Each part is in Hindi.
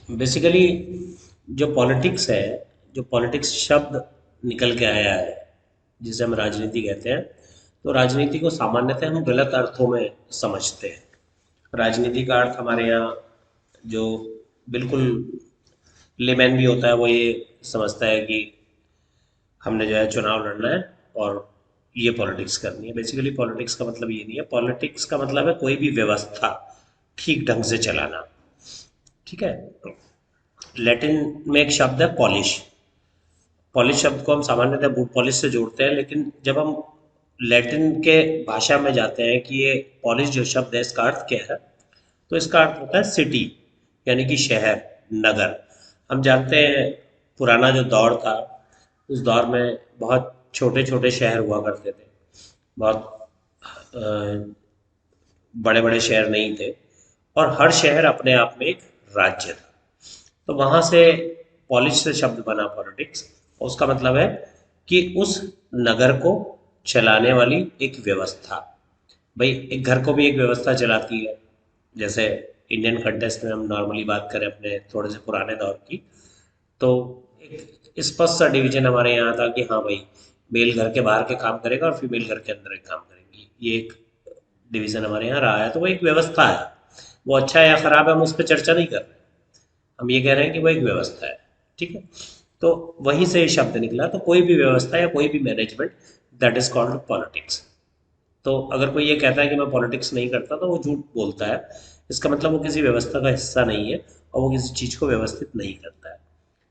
बेसिकली जो पॉलिटिक्स है, जो पॉलिटिक्स शब्द निकल के आया है जिसे हम राजनीति कहते हैं, तो राजनीति को सामान्यतः हम गलत अर्थों में समझते हैं। राजनीति का अर्थ हमारे यहाँ जो बिल्कुल लेमैन भी होता है वो ये समझता है कि हमने जो है चुनाव लड़ना है और ये पॉलिटिक्स करनी है। बेसिकली पॉलिटिक्स का मतलब ये नहीं है। पॉलिटिक्स का मतलब है कोई भी व्यवस्था ठीक ढंग से चलाना। ठीक है। लैटिन में एक शब्द है पॉलिश। पॉलिश शब्द को हम सामान्यतः बूट पॉलिश से जोड़ते हैं, लेकिन जब हम लैटिन के भाषा में जाते हैं कि ये पॉलिश जो शब्द है इसका अर्थ क्या है, तो इसका अर्थ होता है सिटी, यानी कि शहर, नगर। हम जानते हैं पुराना जो दौर था, उस दौर में बहुत छोटे छोटे शहर हुआ करते थे। बहुत बड़े बड़े शहर नहीं थे, और हर शहर अपने आप में एक राज्य था। तो वहां से पॉलिश से शब्द बना पॉलिटिक्स। उसका मतलब है कि उस नगर को चलाने वाली एक व्यवस्था। भाई एक घर को भी एक व्यवस्था चलाती है। जैसे इंडियन कंटेक्स्ट में हम नॉर्मली बात करें अपने थोड़े से पुराने दौर की, तो एक स्पष्ट सा डिवीजन हमारे यहाँ था कि हाँ भाई, मेल घर के बाहर के काम करेगा और फीमेल घर के अंदर एक काम करेंगी। ये एक डिवीजन हमारे यहाँ रहा है, तो वो एक व्यवस्था है। वो अच्छा है या खराब है हम उस पर चर्चा नहीं कर रहे। हम ये कह रहे हैं कि वो एक व्यवस्था है। ठीक है। तो वहीं से ये शब्द निकला। तो कोई भी व्यवस्था या कोई भी management, that is called politics. तो अगर कोई ये कहता है कि मैं पॉलिटिक्स नहीं करता तो वो झूठ बोलता है। इसका मतलब वो किसी व्यवस्था का हिस्सा नहीं है और वो किसी चीज़ को व्यवस्थित नहीं करता है।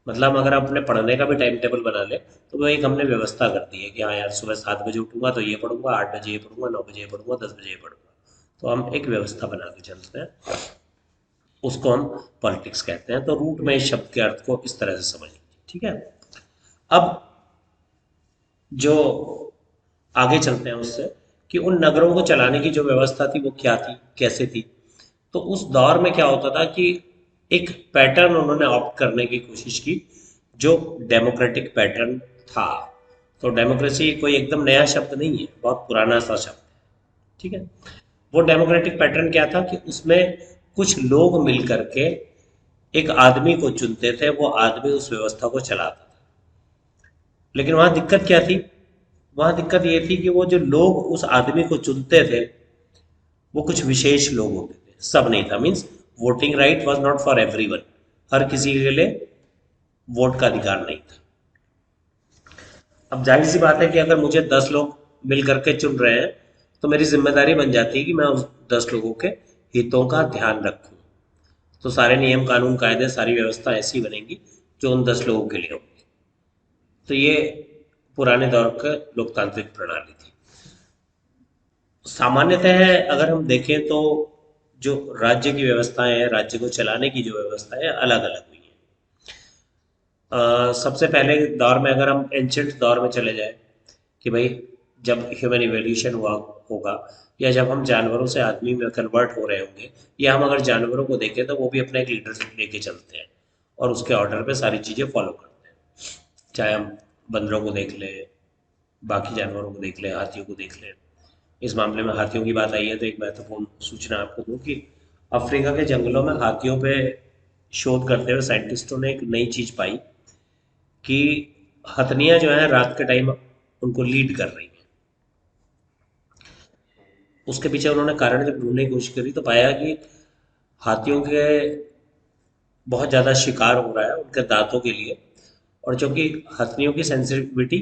मतलब अगर हम अपने पढ़ने का भी टाइम टेबल बना ले, तो वो एक हमने व्यवस्था कर दी है कि हाँ यार, सुबह 7 बजे उठूंगा तो ये पढ़ूंगा, 8 बजे ये पढ़ूंगा, 9 बजे ये पढ़ूंगा, 10 बजे ये पढ़ूंगा। तो हम एक व्यवस्था बना के चलते हैं, उसको हम पॉलिटिक्स कहते हैं। तो रूट में इस शब्द के अर्थ को इस तरह से समझिए। ठीक है। अब जो आगे चलते हैं उससे, कि उन नगरों को चलाने की जो व्यवस्था थी वो क्या थी, कैसे थी। तो उस दौर में क्या होता था कि एक पैटर्न उन्होंने ऑप्ट करने की कोशिश की, जो डेमोक्रेटिक पैटर्न था। तो डेमोक्रेसी कोई एकदम नया शब्द नहीं है, बहुत पुराना सा शब्द है। ठीक है। वो डेमोक्रेटिक पैटर्न क्या था कि उसमें कुछ लोग मिल करके एक आदमी को चुनते थे, वो आदमी उस व्यवस्था को चलाता था। लेकिन वहां दिक्कत क्या थी? वहां दिक्कत ये थी कि वो जो लोग उस आदमी को चुनते थे, वो कुछ विशेष लोग होते थे, सब नहीं था। Means voting right was not for everyone. हर किसी के लिए वोट का अधिकार नहीं था। अब जाहिर सी बात है कि अगर मुझे 10 लोग मिल करके चुन रहे हैं, तो मेरी जिम्मेदारी बन जाती है कि मैं उस 10 लोगों के हितों का ध्यान रखूं। तो सारे नियम कानून कायदे, सारी व्यवस्था ऐसी बनेगी जो उन 10 लोगों के लिए होगी। तो ये पुराने दौर का लोकतांत्रिक प्रणाली थी। सामान्यतः अगर हम देखें तो जो राज्य की व्यवस्थाएं हैं, राज्य को चलाने की जो व्यवस्था है, अलग अलग हुई है। सबसे पहले दौर में अगर हम एंशंट दौर में चले जाएं, कि भाई जब ह्यूमन इवोल्यूशन हुआ होगा, या जब हम जानवरों से आदमी में कन्वर्ट हो रहे होंगे, या हम अगर जानवरों को देखें तो वो भी अपना एक लीडरशिप लेके चलते हैं और उसके ऑर्डर पे सारी चीज़ें फॉलो करते हैं। चाहे हम बंदरों को देख लें, बाकी जानवरों को देख लें, हाथियों को देख लें। इस मामले में हाथियों की बात आई है तो एक महत्वपूर्ण सूचना आपको दूं कि अफ्रीका के जंगलों में हाथियों पे शोध करते हुए साइंटिस्टों ने एक नई चीज पाई कि हथनियां जो है रात के टाइम उनको लीड कर रही हैं। उसके पीछे उन्होंने कारण जब ढूंढने की कोशिश करी तो पाया कि हाथियों के बहुत ज़्यादा शिकार हो रहा है उनके दांतों के लिए। और चूंकि हथनियों की सेंसिटिविटी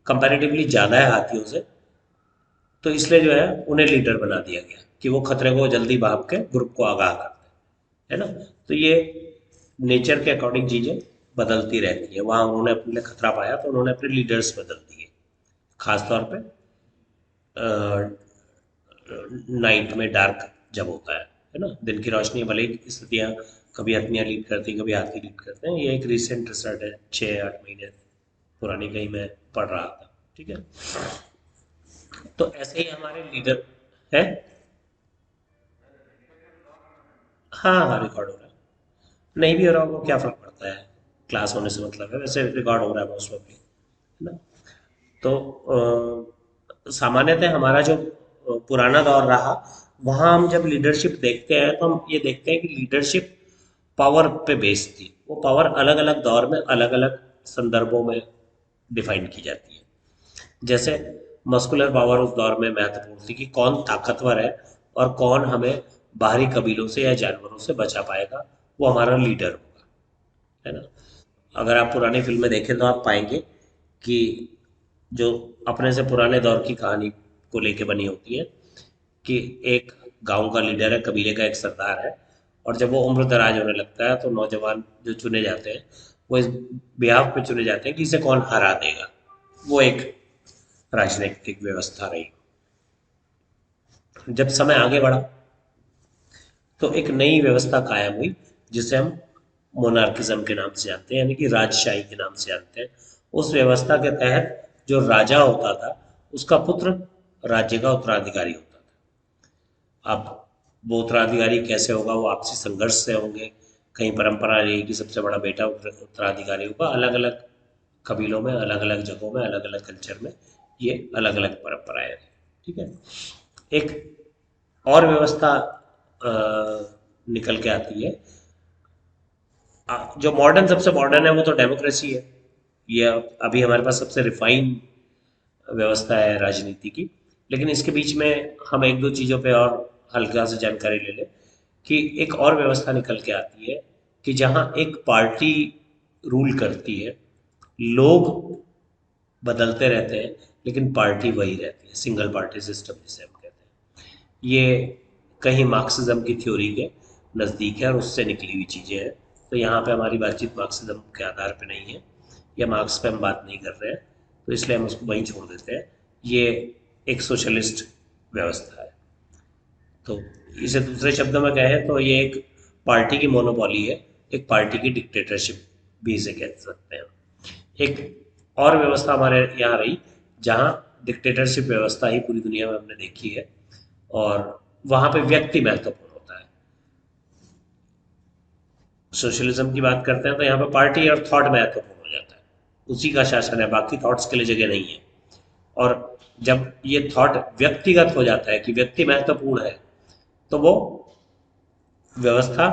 कंपैरेटिवली ज़्यादा है हाथियों से, तो इसलिए जो है उन्हें लीडर बना दिया गया कि वो खतरे को जल्दी भाप के ग्रुप को आगाह करते हैं। है ना? तो ये नेचर के अकॉर्डिंग चीज़ें बदलती रहती है। वहाँ उन्होंने अपने लिए खतरा पाया तो उन्होंने अपने लीडर्स बदल दिए, खासतौर पे नाइट में, डार्क जब होता है ना? दिन की रोशनी भले ही स्थितियाँ कभी हथनियाँ लीड करती हैं, कभी हाथी लीड करते हैं। ये एक रिसेंट रिसर्च है, 6-8 महीने पुरानी, कहीं मैं पढ़ रहा था। ठीक है। तो ऐसे ही हमारे लीडर है। हाँ हाँ, रिकॉर्ड हो रहा है। नहीं भी हो रहा होगा क्या फर्क पड़ता है, क्लास होने से मतलब है। वैसे रिकॉर्ड हो रहा है मोस्ट ऑफली, है ना? तो सामान्यतः हमारा जो पुराना दौर रहा, वहाँ हम जब लीडरशिप देखते हैं तो हम ये देखते हैं कि लीडरशिप पावर पे बेस्ड थी। वो पावर अलग अलग दौर में अलग अलग संदर्भों में डिफाइन की जाती है। जैसे मस्कुलर पावर उस दौर में महत्वपूर्ण थी कि कौन ताकतवर है और कौन हमें बाहरी कबीलों से या जानवरों से बचा पाएगा, वो हमारा लीडर होगा, है ना। अगर आप पुरानी फिल्में देखें तो आप पाएंगे कि जो अपने से पुराने दौर की कहानी को लेके बनी होती है कि एक गांव का लीडर है, कबीले का एक सरदार है, और जब वो उम्र दराज होने लगता है तो नौजवान जो चुने जाते हैं वो इस बिहाफ पे चुने जाते हैं कि इसे कौन हरा देगा। वो एक राजनीतिक व्यवस्था रही। जब समय आगे बढ़ा तो एक नई व्यवस्था कायम हुई जिसे हम मोनार्किज्म के नाम से जानते हैं, यानी कि राजशाही के नाम से जानते हैं। उस व्यवस्था के तहत जो राजा होता था उसका पुत्र राज्य का उत्तराधिकारी होता था। अब वो उत्तराधिकारी कैसे होगा, वो आपसी संघर्ष से होंगे। कहीं परंपरा रही कि सबसे बड़ा बेटा उत्तराधिकारी होगा। अलग अलग कबीलों में, अलग अलग जगहों में, अलग अलग कल्चर में ये अलग अलग परंपराएं रही। ठीक है। एक और व्यवस्था निकल के आती है। जो मॉडर्न, सबसे मॉडर्न है वो तो डेमोक्रेसी है। ये अभी हमारे पास सबसे रिफाइन व्यवस्था है राजनीति की। लेकिन इसके बीच में हम एक दो चीज़ों पे और हल्का से जानकारी ले लें कि एक और व्यवस्था निकल के आती है कि जहाँ एक पार्टी रूल करती है, लोग बदलते रहते हैं लेकिन पार्टी वही रहती है। सिंगल पार्टी सिस्टम जिसे हम कहते हैं, ये कहीं मार्क्सिज्म की थ्योरी के नज़दीक है और उससे निकली हुई चीज़ें हैं। तो यहाँ पे हमारी बातचीत मार्क्सिज्म के आधार पे नहीं है, या मार्क्स पे हम बात नहीं कर रहे हैं, तो इसलिए हम उसको वहीं छोड़ देते हैं। ये एक सोशलिस्ट व्यवस्था है। तो इसे दूसरे शब्दों में कहें तो ये एक पार्टी की मोनोपोली है, एक पार्टी की डिक्टेटरशिप भी इसे कह सकते हैं। एक और व्यवस्था हमारे यहाँ रही जहाँ डिक्टेटरशिप व्यवस्था ही पूरी दुनिया में हमने देखी है, और वहाँ पे व्यक्ति महत्वपूर्ण होता है। सोशलिज्म की बात करते हैं तो यहाँ पे पार्टी और थॉट महत्वपूर्ण हो जाता है। उसी का शासन है, बाकी थॉट्स के लिए जगह नहीं है। और जब ये थॉट व्यक्तिगत हो जाता है कि व्यक्ति महत्वपूर्ण है, तो वो व्यवस्था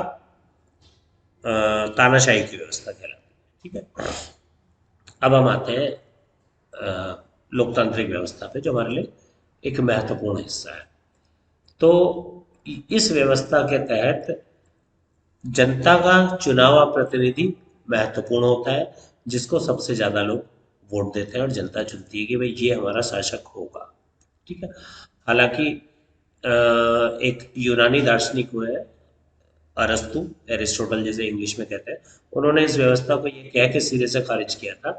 तानाशाही की व्यवस्था कहलाती है। ठीक है। अब हम आते हैं लोकतांत्रिक व्यवस्था पे, जो हमारे लिए एक महत्वपूर्ण हिस्सा है। तो इस व्यवस्था के तहत जनता का चुना हुआ प्रतिनिधि महत्वपूर्ण होता है, जिसको सबसे ज़्यादा लोग वोट देते हैं और जनता चुनती है कि भाई ये हमारा शासक होगा। ठीक है। हालांकि एक यूनानी दार्शनिक हुए हैं, अरस्तु, एरिस्टोटल जैसे इंग्लिश में कहते हैं, उन्होंने इस व्यवस्था को ये कह के सिरे से खारिज किया था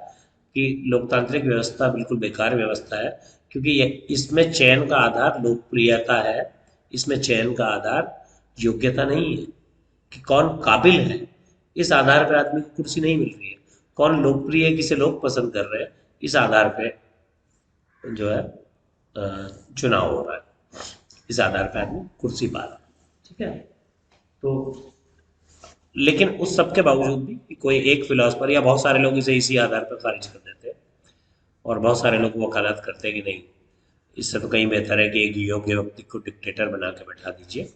कि लोकतांत्रिक व्यवस्था बिल्कुल बेकार व्यवस्था है, क्योंकि ये इसमें चयन का आधार लोकप्रियता है, इसमें चयन का आधार योग्यता नहीं है कि कौन काबिल है। इस आधार पर आदमी को कुर्सी नहीं मिल रही है। कौन लोकप्रिय है, किसे लोग पसंद कर रहे हैं, इस आधार पे जो है चुनाव हो रहा है। इस आधार पर आदमी कुर्सी पा रहा है। ठीक है। तो लेकिन उस सब के बावजूद भी कि कोई एक फिलोसफर या बहुत सारे लोग इसे इसी आधार पर खारिज कर देते हैं, और बहुत सारे लोग वकालत करते हैं कि नहीं, इससे तो कहीं बेहतर है कि एक योग्य व्यक्ति को डिक्टेटर बना के बैठा दीजिए।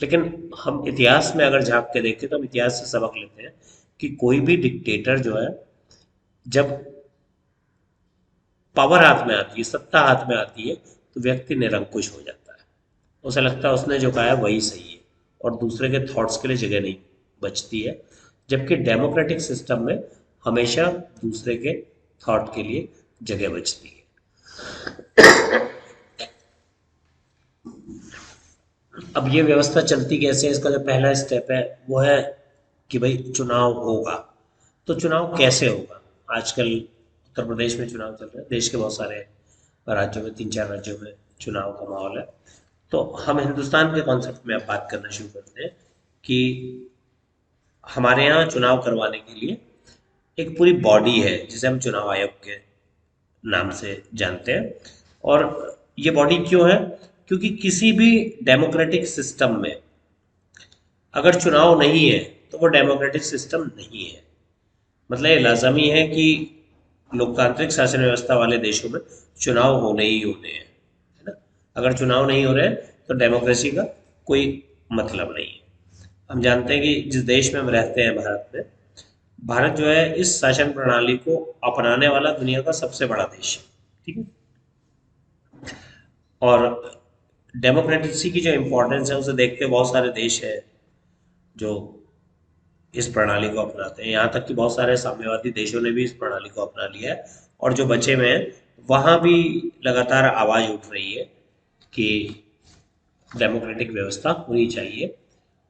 लेकिन हम इतिहास में अगर झांक के देखें तो हम इतिहास से सबक लेते हैं कि कोई भी डिक्टेटर जो है, जब पावर हाथ में आती है, सत्ता हाथ में आती है, तो व्यक्ति निरंकुश हो जाता है। उसे लगता है उसने जो कहा है वही सही है, और दूसरे के थॉट्स के लिए जगह नहीं बचती है। जबकि डेमोक्रेटिक सिस्टम में हमेशा दूसरे के थॉट के लिए जगह बचती है। अब ये व्यवस्था चलती कैसे है, इसका जो पहला स्टेप है वो है कि भाई चुनाव होगा। तो चुनाव कैसे होगा? आजकल उत्तर प्रदेश में चुनाव चल रहे हैं, देश के बहुत सारे राज्यों में, 3-4 राज्यों में चुनाव का माहौल है। तो हम हिंदुस्तान के कॉन्सेप्ट में अब बात करना शुरू करते हैं कि हमारे यहाँ चुनाव करवाने के लिए एक पूरी बॉडी है जिसे हम चुनाव आयोग के नाम से जानते हैं। और ये बॉडी क्यों है? क्योंकि किसी भी डेमोक्रेटिक सिस्टम में अगर चुनाव नहीं है तो वो डेमोक्रेटिक सिस्टम नहीं है। मतलब ये लाजमी है कि लोकतांत्रिक शासन व्यवस्था वाले देशों में चुनाव होने ही होने हैं, है ना। अगर चुनाव नहीं हो रहे हैं तो डेमोक्रेसी का कोई मतलब नहीं है। हम जानते हैं कि जिस देश में हम रहते हैं, भारत में, भारत जो है इस शासन प्रणाली को अपनाने वाला दुनिया का सबसे बड़ा देश है। ठीक है। और डेमोक्रेसी की जो इम्पोर्टेंस है उसे देखते हुए बहुत सारे देश हैं जो इस प्रणाली को अपनाते हैं। यहाँ तक कि बहुत सारे साम्यवादी देशों ने भी इस प्रणाली को अपना लिया है, और जो बचे हुए हैं वहाँ भी लगातार आवाज़ उठ रही है कि डेमोक्रेटिक व्यवस्था होनी चाहिए।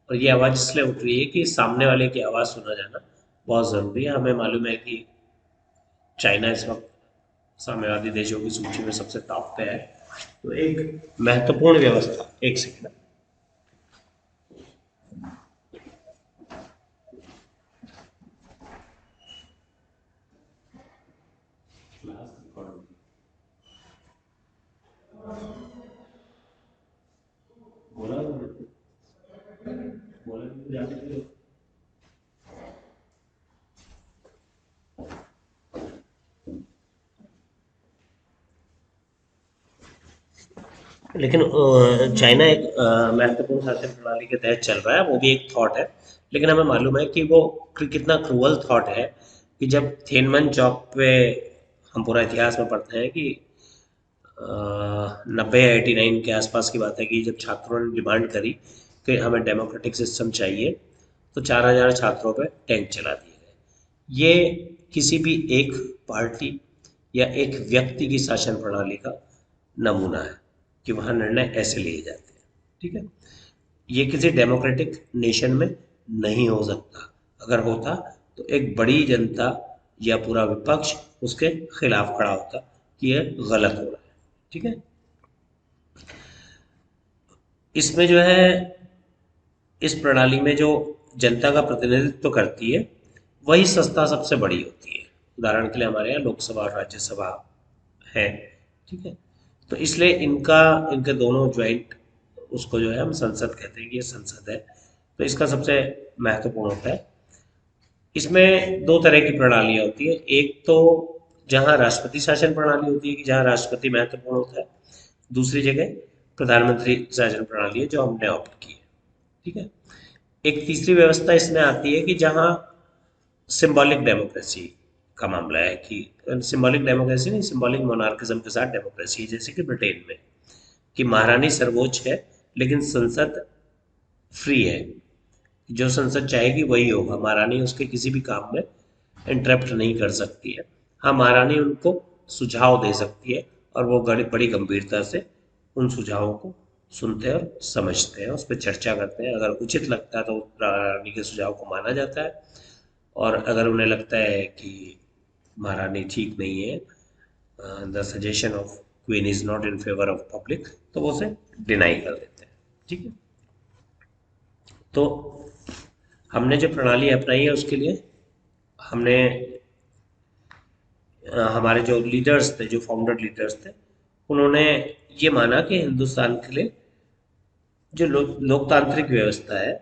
और ये आवाज़ इसलिए उठ रही है कि सामने वाले की आवाज़ सुना जाना बहुत ज़रूरी है। हमें मालूम है कि चाइना इस वक्त साम्यवादी देशों की सूची में सबसे टॉप पे है। तो एक महत्वपूर्ण व्यवस्था, एक सेकंड। लेकिन चाइना एक महत्वपूर्ण शासन प्रणाली के तहत चल रहा है, वो भी एक थॉट है। लेकिन हमें मालूम है कि वो कितना क्रूअल थॉट है कि जब थिएनमन चौक पे, हम पूरा इतिहास में पढ़ते हैं कि 90 या 89 के आसपास की बात है कि जब छात्रों ने डिमांड करी कि हमें डेमोक्रेटिक सिस्टम चाहिए, तो 4000 छात्रों पे टैंक चला दिए गए। ये किसी भी एक पार्टी या एक व्यक्ति की शासन प्रणाली का नमूना है कि वहाँ निर्णय ऐसे लिए जाते हैं। ठीक है। ये किसी डेमोक्रेटिक नेशन में नहीं हो सकता। अगर होता तो एक बड़ी जनता या पूरा विपक्ष उसके खिलाफ खड़ा होता कि यह गलत हो रहा है। ठीक है। इसमें जो है, इस प्रणाली में जो जनता का प्रतिनिधित्व करती है वही संस्था सबसे बड़ी होती है। उदाहरण के लिए हमारे यहाँ लोकसभा और राज्यसभा है। ठीक है। तो इसलिए इनके दोनों ज्वाइंट, उसको जो है हम संसद कहते हैं कि ये संसद है। तो इसका सबसे महत्वपूर्ण होता है। इसमें दो तरह की प्रणालियाँ होती है। एक तो जहाँ राष्ट्रपति शासन प्रणाली होती है कि जहाँ राष्ट्रपति महत्वपूर्ण होता है। दूसरी जगह प्रधानमंत्री शासन प्रणाली है जो हमने ऑप्ट की है। ठीक है। एक तीसरी व्यवस्था इसमें आती है कि जहाँ सिंबॉलिक डेमोक्रेसी का मामला है कि सिंबॉलिक डेमोक्रेसी नहीं, सिंबॉलिक मोनार्किज्म के साथ डेमोक्रेसी, जैसे कि ब्रिटेन में कि महारानी सर्वोच्च है लेकिन संसद फ्री है। जो संसद चाहेगी वही होगा। महारानी उसके किसी भी काम में इंटरप्ट नहीं कर सकती है। हाँ, महारानी उनको सुझाव दे सकती है और वो बड़ी गंभीरता से उन सुझावों को सुनते हैं और समझते हैं, उस पर चर्चा करते हैं। अगर उचित लगता है तो महारानी के सुझाव को माना जाता है, और अगर उन्हें लगता है कि महारानी ठीक नहीं है, the suggestion of queen is not in favour of public, तो वो उसे डिनाई कर देते हैं। ठीक है। तो हमने जो प्रणाली अपनाई है उसके लिए हमने हमारे जो लीडर्स थे, जो फाउंडर लीडर्स थे, उन्होंने ये माना कि हिंदुस्तान के लिए जो लोकतांत्रिक व्यवस्था है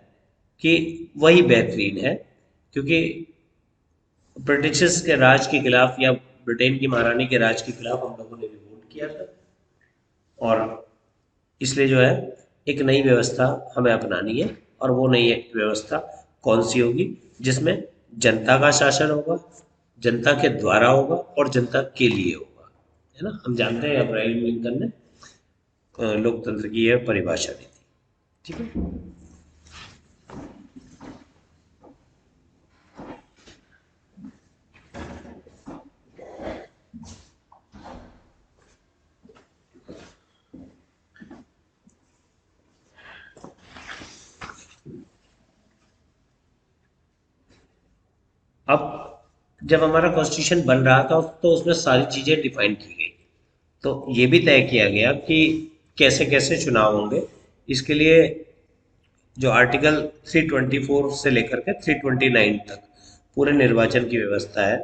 कि वही बेहतरीन है। क्योंकि ब्रिटिशर्स के राज के खिलाफ या ब्रिटेन की महारानी के राज के खिलाफ हम लोगों ने भी वोट किया था, और इसलिए जो है एक नई व्यवस्था हमें अपनानी है। और वो नई व्यवस्था कौन सी होगी? जिसमें जनता का शासन होगा, जनता के द्वारा होगा और जनता के लिए होगा। है ना? हम जानते हैं अब्राहम लिंकन ने लोकतंत्र की यह परिभाषा दी थी। ठीक है। अब जब हमारा कॉन्स्टिट्यूशन बन रहा था तो उसमें सारी चीज़ें डिफाइन की गई। तो ये भी तय किया गया कि कैसे कैसे चुनाव होंगे। इसके लिए जो आर्टिकल 324 से लेकर के 329 तक पूरे निर्वाचन की व्यवस्था है,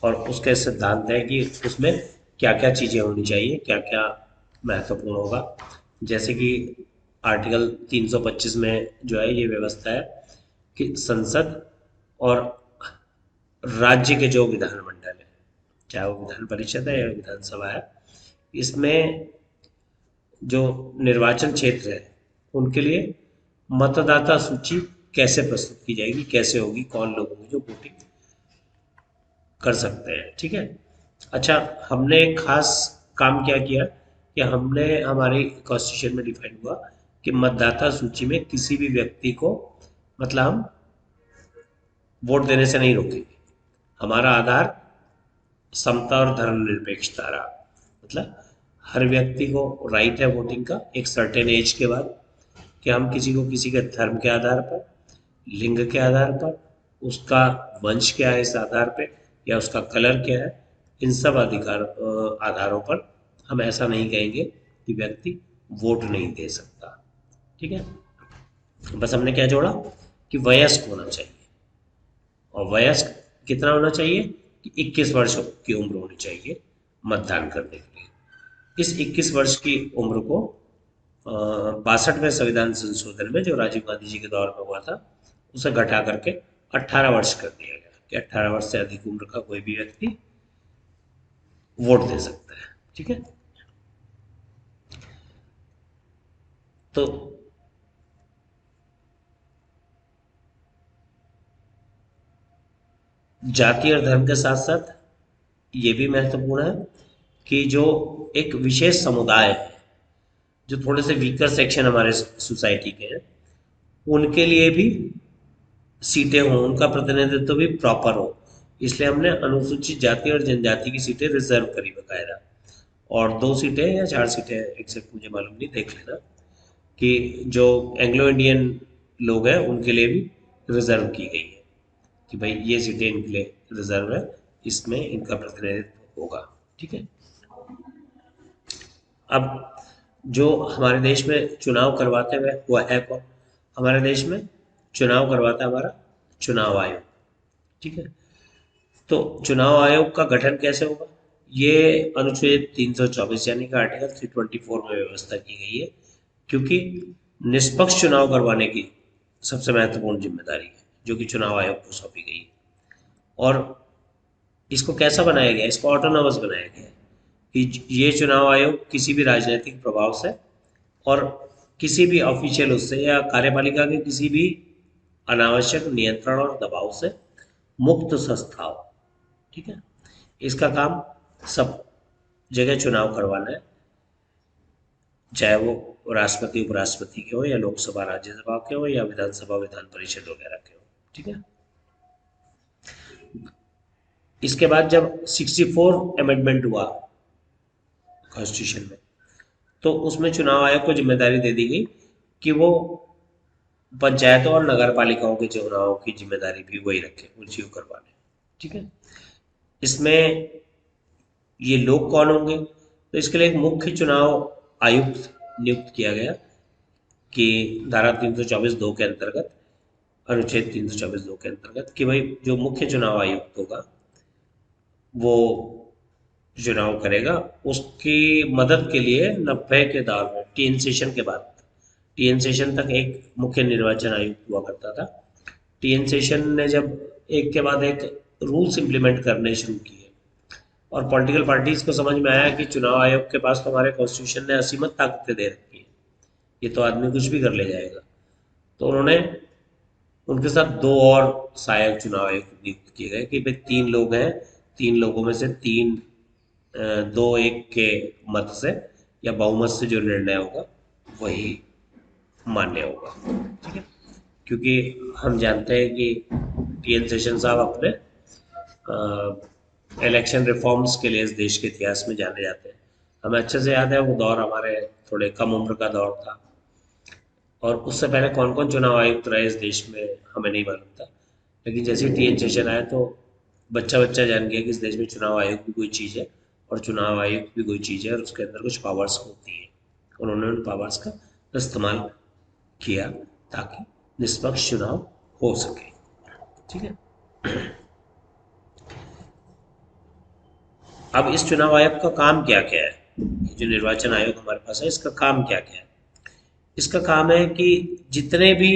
और उसके सिद्धांत है कि उसमें क्या क्या चीज़ें होनी चाहिए, क्या क्या महत्वपूर्ण होगा। जैसे कि आर्टिकल 325 में जो है ये व्यवस्था है कि संसद और राज्य के जो विधानमंडल है, चाहे वो विधान परिषद है या विधानसभा है, इसमें जो निर्वाचन क्षेत्र है उनके लिए मतदाता सूची कैसे प्रस्तुत की जाएगी, कैसे होगी, कौन लोग होंगे जो वोटिंग कर सकते हैं। ठीक है। अच्छा, हमने एक खास काम क्या किया कि हमने हमारी कॉन्स्टिट्यूशन में डिफाइन हुआ कि मतदाता सूची में किसी भी व्यक्ति को मतलब हम वोट देने से नहीं रोकेंगे। हमारा आधार समता और धर्मनिरपेक्षता रहा। मतलब हर व्यक्ति को राइट है वोटिंग का एक सर्टेन एज के बाद, कि हम किसी को किसी के धर्म के आधार पर, लिंग के आधार पर, उसका वंश क्या है इस आधार पे, या उसका कलर क्या है, इन सब आधारों पर हम ऐसा नहीं कहेंगे कि व्यक्ति वोट नहीं दे सकता। ठीक है। बस हमने क्या जोड़ा कि वयस्क होना चाहिए, और वयस्क कितना होना चाहिए कि 21 वर्ष की उम्र होनी चाहिए मतदान करने के लिए। इस 21 वर्ष की उम्र को 62वें संविधान संशोधन में जो राजीव गांधी जी के दौर में हुआ था उसे घटा करके 18 वर्ष कर दिया गया कि 18 वर्ष से अधिक उम्र का कोई भी व्यक्ति वोट दे सकता है। ठीक है। तो जाति और धर्म के साथ साथ ये भी महत्वपूर्ण है कि जो एक विशेष समुदाय है, जो थोड़े से वीकर सेक्शन हमारे सोसाइटी के हैं, उनके लिए भी सीटें हों, उनका प्रतिनिधित्व भी प्रॉपर हो। इसलिए हमने अनुसूचित जाति और जनजाति की सीटें रिजर्व करी बकायदा, और 2 सीटें या 4 सीटें एग्जैक्ट मुझे मालूम नहीं, देख लेना, कि जो एंग्लो इंडियन लोग हैं उनके लिए भी रिजर्व की गई है कि भाई ये सीटें इनके लिए रिजर्व है, इसमें इनका प्रतिनिधित्व होगा। ठीक है। अब जो हमारे देश में चुनाव करवाते हुए हुआ है कौन? हमारे देश में चुनाव करवाता है हमारा चुनाव आयोग। ठीक है। तो चुनाव आयोग का गठन कैसे होगा? ये अनुच्छेद 324 यानी कि आर्टिकल 324 में व्यवस्था की गई है, क्योंकि निष्पक्ष चुनाव करवाने की सबसे महत्वपूर्ण जिम्मेदारी है जो कि चुनाव आयोग को सौंपी गई है। और इसको कैसा बनाया गया? इसको ऑटोनॉमस बनाया गया है कि ये चुनाव आयोग किसी भी राजनीतिक प्रभाव से और किसी भी ऑफिशियल उससे या कार्यपालिका के किसी भी अनावश्यक नियंत्रण और दबाव से मुक्त संस्था हो। ठीक है। इसका काम सब जगह चुनाव करवाना है, चाहे वो राष्ट्रपति उपराष्ट्रपति के हो, या लोकसभा राज्यसभा के हो, या विधानसभा विधान परिषद वगैरह के हो। ठीक है। इसके बाद जब 64 अमेंडमेंट हुआ कॉन्स्टिट्यूशन में, तो उसमें चुनाव आयोग को जिम्मेदारी दे दी गई कि वो पंचायतों और नगर पालिकाओं के चुनाव की जिम्मेदारी भी वही रखे, उसी को करवाने। ठीक है। इसमें ये लोग कौन होंगे? तो इसके लिए एक मुख्य चुनाव आयुक्त नियुक्त किया गया कि धारा 324(2) के अंतर्गत, अनुच्छेद 324(2) के अंतर्गत, कि भाई जो मुख्य चुनाव आयुक्त होगा वो चुनाव करेगा। उसकी मदद के लिए 90 के दौर में टीएन सेशन के बाद, टीएन सेशन तक एक मुख्य निर्वाचन आयुक्त हुआ करता था। टीएन सेशन ने जब एक के बाद एक रूल्स इंप्लीमेंट करने शुरू किए और पॉलिटिकल पार्टीज को समझ में आया कि चुनाव आयोग के पास तो हमारे कॉन्स्टिट्यूशन ने असीमत ताकतें दे रखी है, ये तो आदमी कुछ भी कर ले जाएगा। तो उन्होंने उनके साथ 2 और सहायक चुनाव आयुक्त नियुक्त किए गए कि भाई 3 लोग हैं, 3 लोगों में से 2-1 के मत से या बहुमत से जो निर्णय होगा वही मान्य होगा। ठीक है। क्योंकि हम जानते हैं कि टीएन सेशन साहब अपने इलेक्शन रिफॉर्म्स के लिए इस देश के इतिहास में जाने जाते हैं। हमें अच्छे से याद है वो दौर हमारे थोड़े कम उम्र का दौर था, और उससे पहले कौन कौन चुनाव आयुक्त रहे इस देश में हमें नहीं मालूम था। लेकिन जैसे टीएन सेशन आया तो बच्चा बच्चा जान गया कि इस देश में चुनाव आयोग भी कोई चीज़ है और चुनाव आयुक्त भी कोई चीज़ है, और उसके अंदर कुछ पावर्स होती है। उन्होंने उन पावर्स का इस्तेमाल किया ताकि निष्पक्ष चुनाव हो सके। ठीक है। अब इस चुनाव आयोग का काम क्या क्या है? जो निर्वाचन आयोग हमारे पास है इसका काम क्या क्या है? इसका काम है कि जितने भी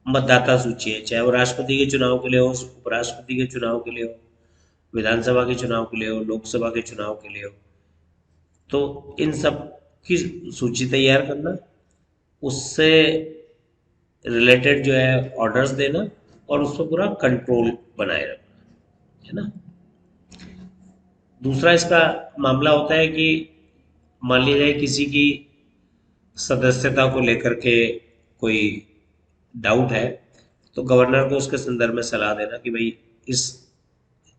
मतदाता सूची है, चाहे वो राष्ट्रपति के चुनाव के लिए हो, उपराष्ट्रपति के चुनाव के लिए हो, विधानसभा के चुनाव के लिए हो, लोकसभा के चुनाव के लिए हो, तो इन सब की सूची तैयार करना, उससे रिलेटेड जो है ऑर्डर्स देना और उस पर पूरा कंट्रोल बनाए रखना, है ना। दूसरा इसका मामला होता है कि मान लीजिए किसी की सदस्यता को लेकर के कोई डाउट है, तो गवर्नर को उसके संदर्भ में सलाह देना कि भाई इस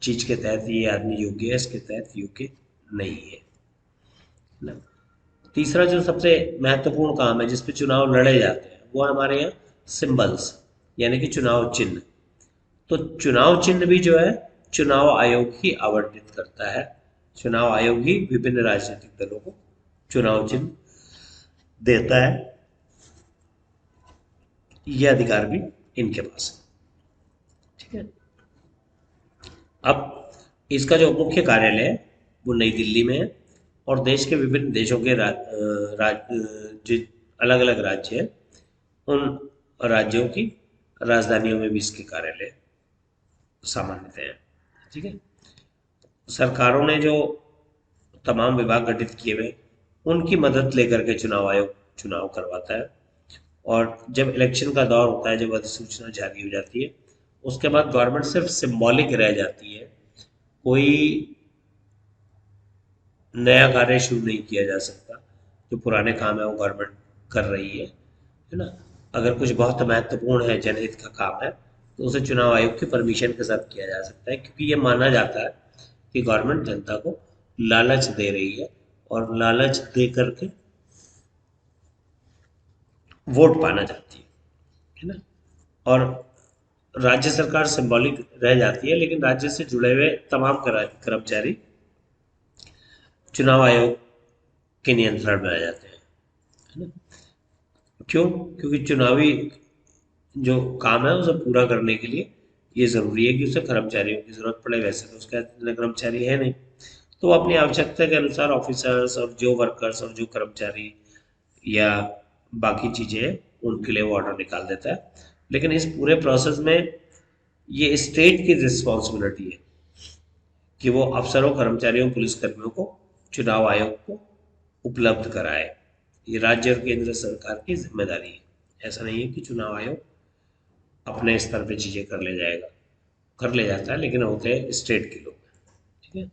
चीज के तहत ये आदमी योग्य है, इसके तहत योग्य नहीं है ना। तीसरा जो सबसे महत्वपूर्ण काम है जिसपे चुनाव लड़े जाते हैं वो है हमारे यहाँ सिंबल्स, यानी कि चुनाव चिन्ह। तो चुनाव चिन्ह भी जो है चुनाव आयोग ही आवंटित करता है। चुनाव आयोग ही विभिन्न राजनीतिक दलों को चुनाव चिन्ह देता है। यह अधिकार भी इनके पास है, ठीक है। अब इसका जो मुख्य कार्यालय है वो नई दिल्ली में है और देश के विभिन्न देशों के जो अलग अलग राज्य हैं उन राज्यों की राजधानियों में भी इसके कार्यालय सामान्यतः हैं, ठीक है। सरकारों ने जो तमाम विभाग गठित किए हुए उनकी मदद लेकर के चुनाव आयोग चुनाव करवाता है। और जब इलेक्शन का दौर होता है, जब अधिसूचना जारी हो जाती है, उसके बाद गवर्नमेंट सिर्फ सिंबॉलिक रह जाती है। कोई नया कार्य शुरू नहीं किया जा सकता। जो पुराने काम है वो गवर्नमेंट कर रही है ना। अगर कुछ बहुत महत्वपूर्ण है, जनहित का काम है, तो उसे चुनाव आयोग की परमिशन के साथ किया जा सकता है, क्योंकि ये माना जाता है कि गवर्नमेंट जनता को लालच दे रही है और लालच दे करके वोट पाना चाहती है ना। और राज्य सरकार सिंबॉलिक रह जाती है, लेकिन राज्य से जुड़े हुए तमाम कर्मचारी चुनाव आयोग के नियंत्रण में आ जाते हैं, है ना। क्यों? क्योंकि चुनावी जो काम है उसे पूरा करने के लिए ये ज़रूरी है कि उसे कर्मचारियों की ज़रूरत पड़े। वैसे तो उसके इतने कर्मचारी है नहीं, तो वो अपनी आवश्यकता के अनुसार ऑफिसर्स और जो वर्कर्स और जो कर्मचारी या बाकी चीज़ें हैं उनके लिए वो ऑर्डर निकाल देता है। लेकिन इस पूरे प्रोसेस में ये स्टेट की रिस्पॉन्सिबिलिटी है कि वो अफसरों, कर्मचारियों, पुलिसकर्मियों को चुनाव आयोग को उपलब्ध कराए। ये राज्य और केंद्र सरकार की जिम्मेदारी है। ऐसा नहीं है कि चुनाव आयोग अपने स्तर पे चीज़ें कर ले जाता है, लेकिन होते हैं स्टेट के लोग, ठीक है।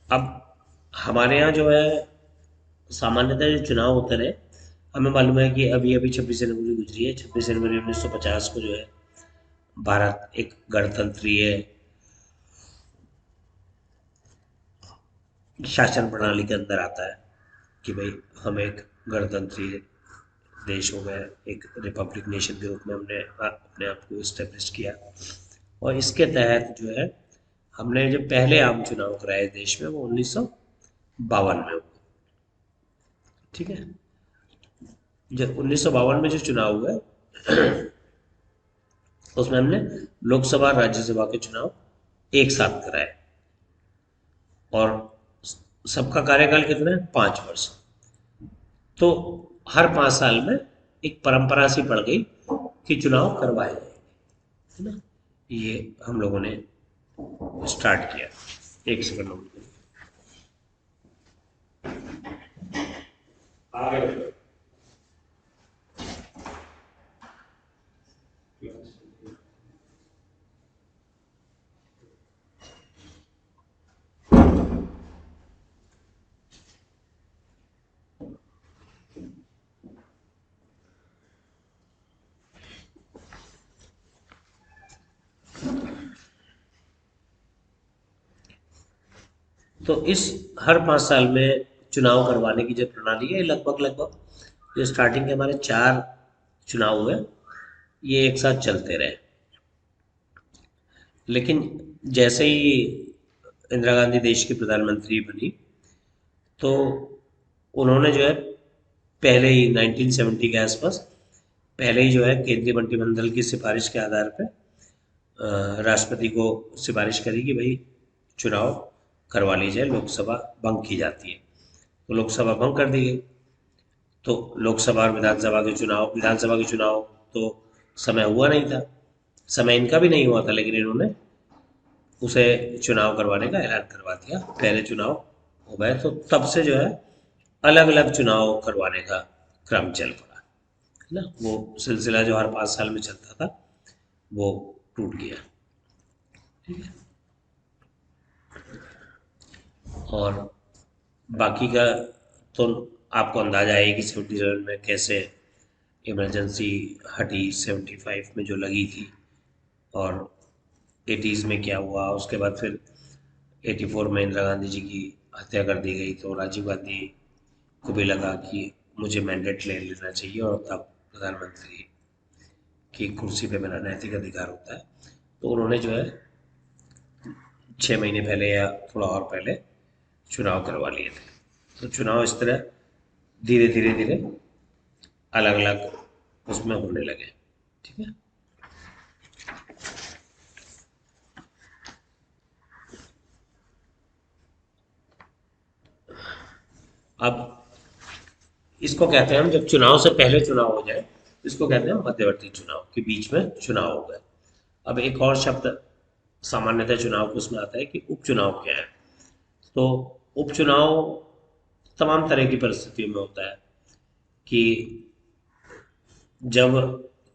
अब हमारे यहाँ जो है सामान्यतः जो चुनाव होते रहे, हमें मालूम है कि अभी अभी 26 जनवरी गुजरी है। 26 जनवरी 1950 को जो है भारत एक गणतंत्रीय शासन प्रणाली के अंदर आता है कि भाई हम एक गणतंत्रीय देश हो गए, एक रिपब्लिक नेशन के रूप में हमने अपने आप को इस्टेब्लिश किया। और इसके तहत जो है हमने जो पहले आम चुनाव कराए देश में वो 1952 में हुआ, ठीक है। जब 1952 में जो चुनाव हुआ उसमें हमने लोकसभा राज्यसभा के चुनाव एक साथ कराए और सबका कार्यकाल कितना है? 5 वर्ष। तो हर 5 साल में एक परंपरा सी पड़ गई कि चुनाव करवाए जाएंगे, है ना। ये हम लोगों ने स्टार्ट किया। एक सेकंड रुको। आगे तो इस हर 5 साल में चुनाव करवाने की जो प्रणाली है, लगभग लगभग जो स्टार्टिंग के हमारे 4 चुनाव हुए ये एक साथ चलते रहे। लेकिन जैसे ही इंदिरा गांधी देश की प्रधानमंत्री बनी, तो उन्होंने जो है पहले ही 1970 के आसपास पहले ही जो है केंद्रीय मंत्रिमंडल की सिफारिश के आधार पर राष्ट्रपति को सिफारिश करी कि भाई चुनाव करवा ली जाए, लोकसभा भंग की जाती है। तो लोकसभा भंग कर दी गई। तो लोकसभा और विधानसभा के चुनाव तो समय हुआ नहीं था, समय इनका भी नहीं हुआ था, लेकिन इन्होंने उसे चुनाव करवाने का ऐलान करवा दिया। पहले चुनाव हो गए, तो तब से जो है अलग अलग चुनाव करवाने का क्रम चल पड़ा, है ना। वो सिलसिला जो हर 5 साल में चलता था वो टूट गया, ठीक है। और बाकी का तो आपको अंदाजा है कि 77 में कैसे इमरजेंसी हटी, 75 में जो लगी थी, और 80s में क्या हुआ। उसके बाद फिर 84 में इंदिरा गांधी जी की हत्या कर दी गई, तो राजीव गांधी को भी लगा कि मुझे मैंडेट ले लेना चाहिए और तब प्रधानमंत्री की कुर्सी पे मेरा नैतिक अधिकार होता है। तो उन्होंने जो है 6 महीने पहले या थोड़ा और पहले चुनाव करवा लिए थे। तो चुनाव इस तरह धीरे धीरे धीरे अलग अलग उसमें होने लगे, ठीक है। अब इसको कहते हैं हम, जब चुनाव से पहले चुनाव हो जाए इसको कहते हैं मध्यवर्ती चुनाव, के बीच में चुनाव हो गए। अब एक और शब्द सामान्यतः चुनाव को उसमें आता है कि उपचुनाव क्या है। तो उपचुनाव तमाम तरह की परिस्थितियों में होता है कि जब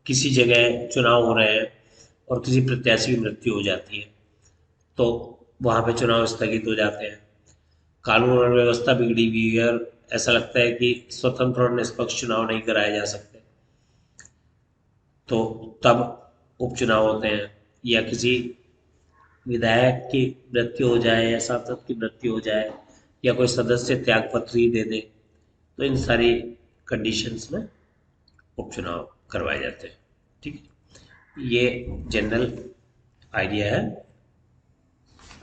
किसी जगह चुनाव हो रहे हैं और किसी प्रत्याशी की मृत्यु हो जाती है तो वहाँ पे चुनाव स्थगित हो जाते हैं। कानून और व्यवस्था बिगड़ी हुई है और ऐसा लगता है कि स्वतंत्र और निष्पक्ष चुनाव नहीं कराए जा सकते, तो तब उपचुनाव होते हैं। या किसी विधायक की मृत्यु हो जाए या सांसद की मृत्यु हो जाए या कोई सदस्य त्यागपत्र ही दे दे, तो इन सारी कंडीशंस में उपचुनाव करवाए जाते हैं, ठीक है। ये जनरल आइडिया है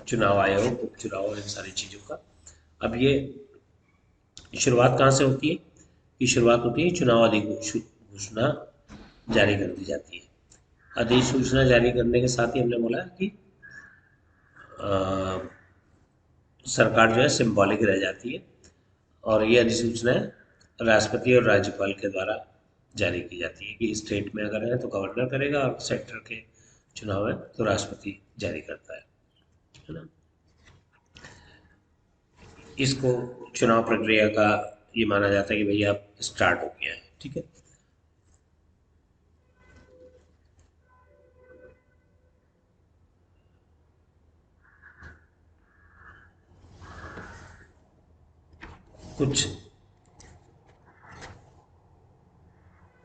चुनाव आयोग, उपचुनाव और इन सारी चीज़ों का। अब ये शुरुआत कहाँ से होती है? ये शुरुआत होती है चुनाव अधिसूचना जारी कर दी जाती है। अधिसूचना जारी करने के साथ ही हमने बोला कि अ, सरकार जो है सिंबॉलिक रह जाती है, और ये अधिसूचनाएं राष्ट्रपति और राज्यपाल के द्वारा जारी की जाती है कि स्टेट में अगर है तो गवर्नर करेगा और सेंटर के चुनाव है तो राष्ट्रपति जारी करता है ना। इसको चुनाव प्रक्रिया का ये माना जाता है कि भैया अब स्टार्ट हो गया है, ठीक है। कुछ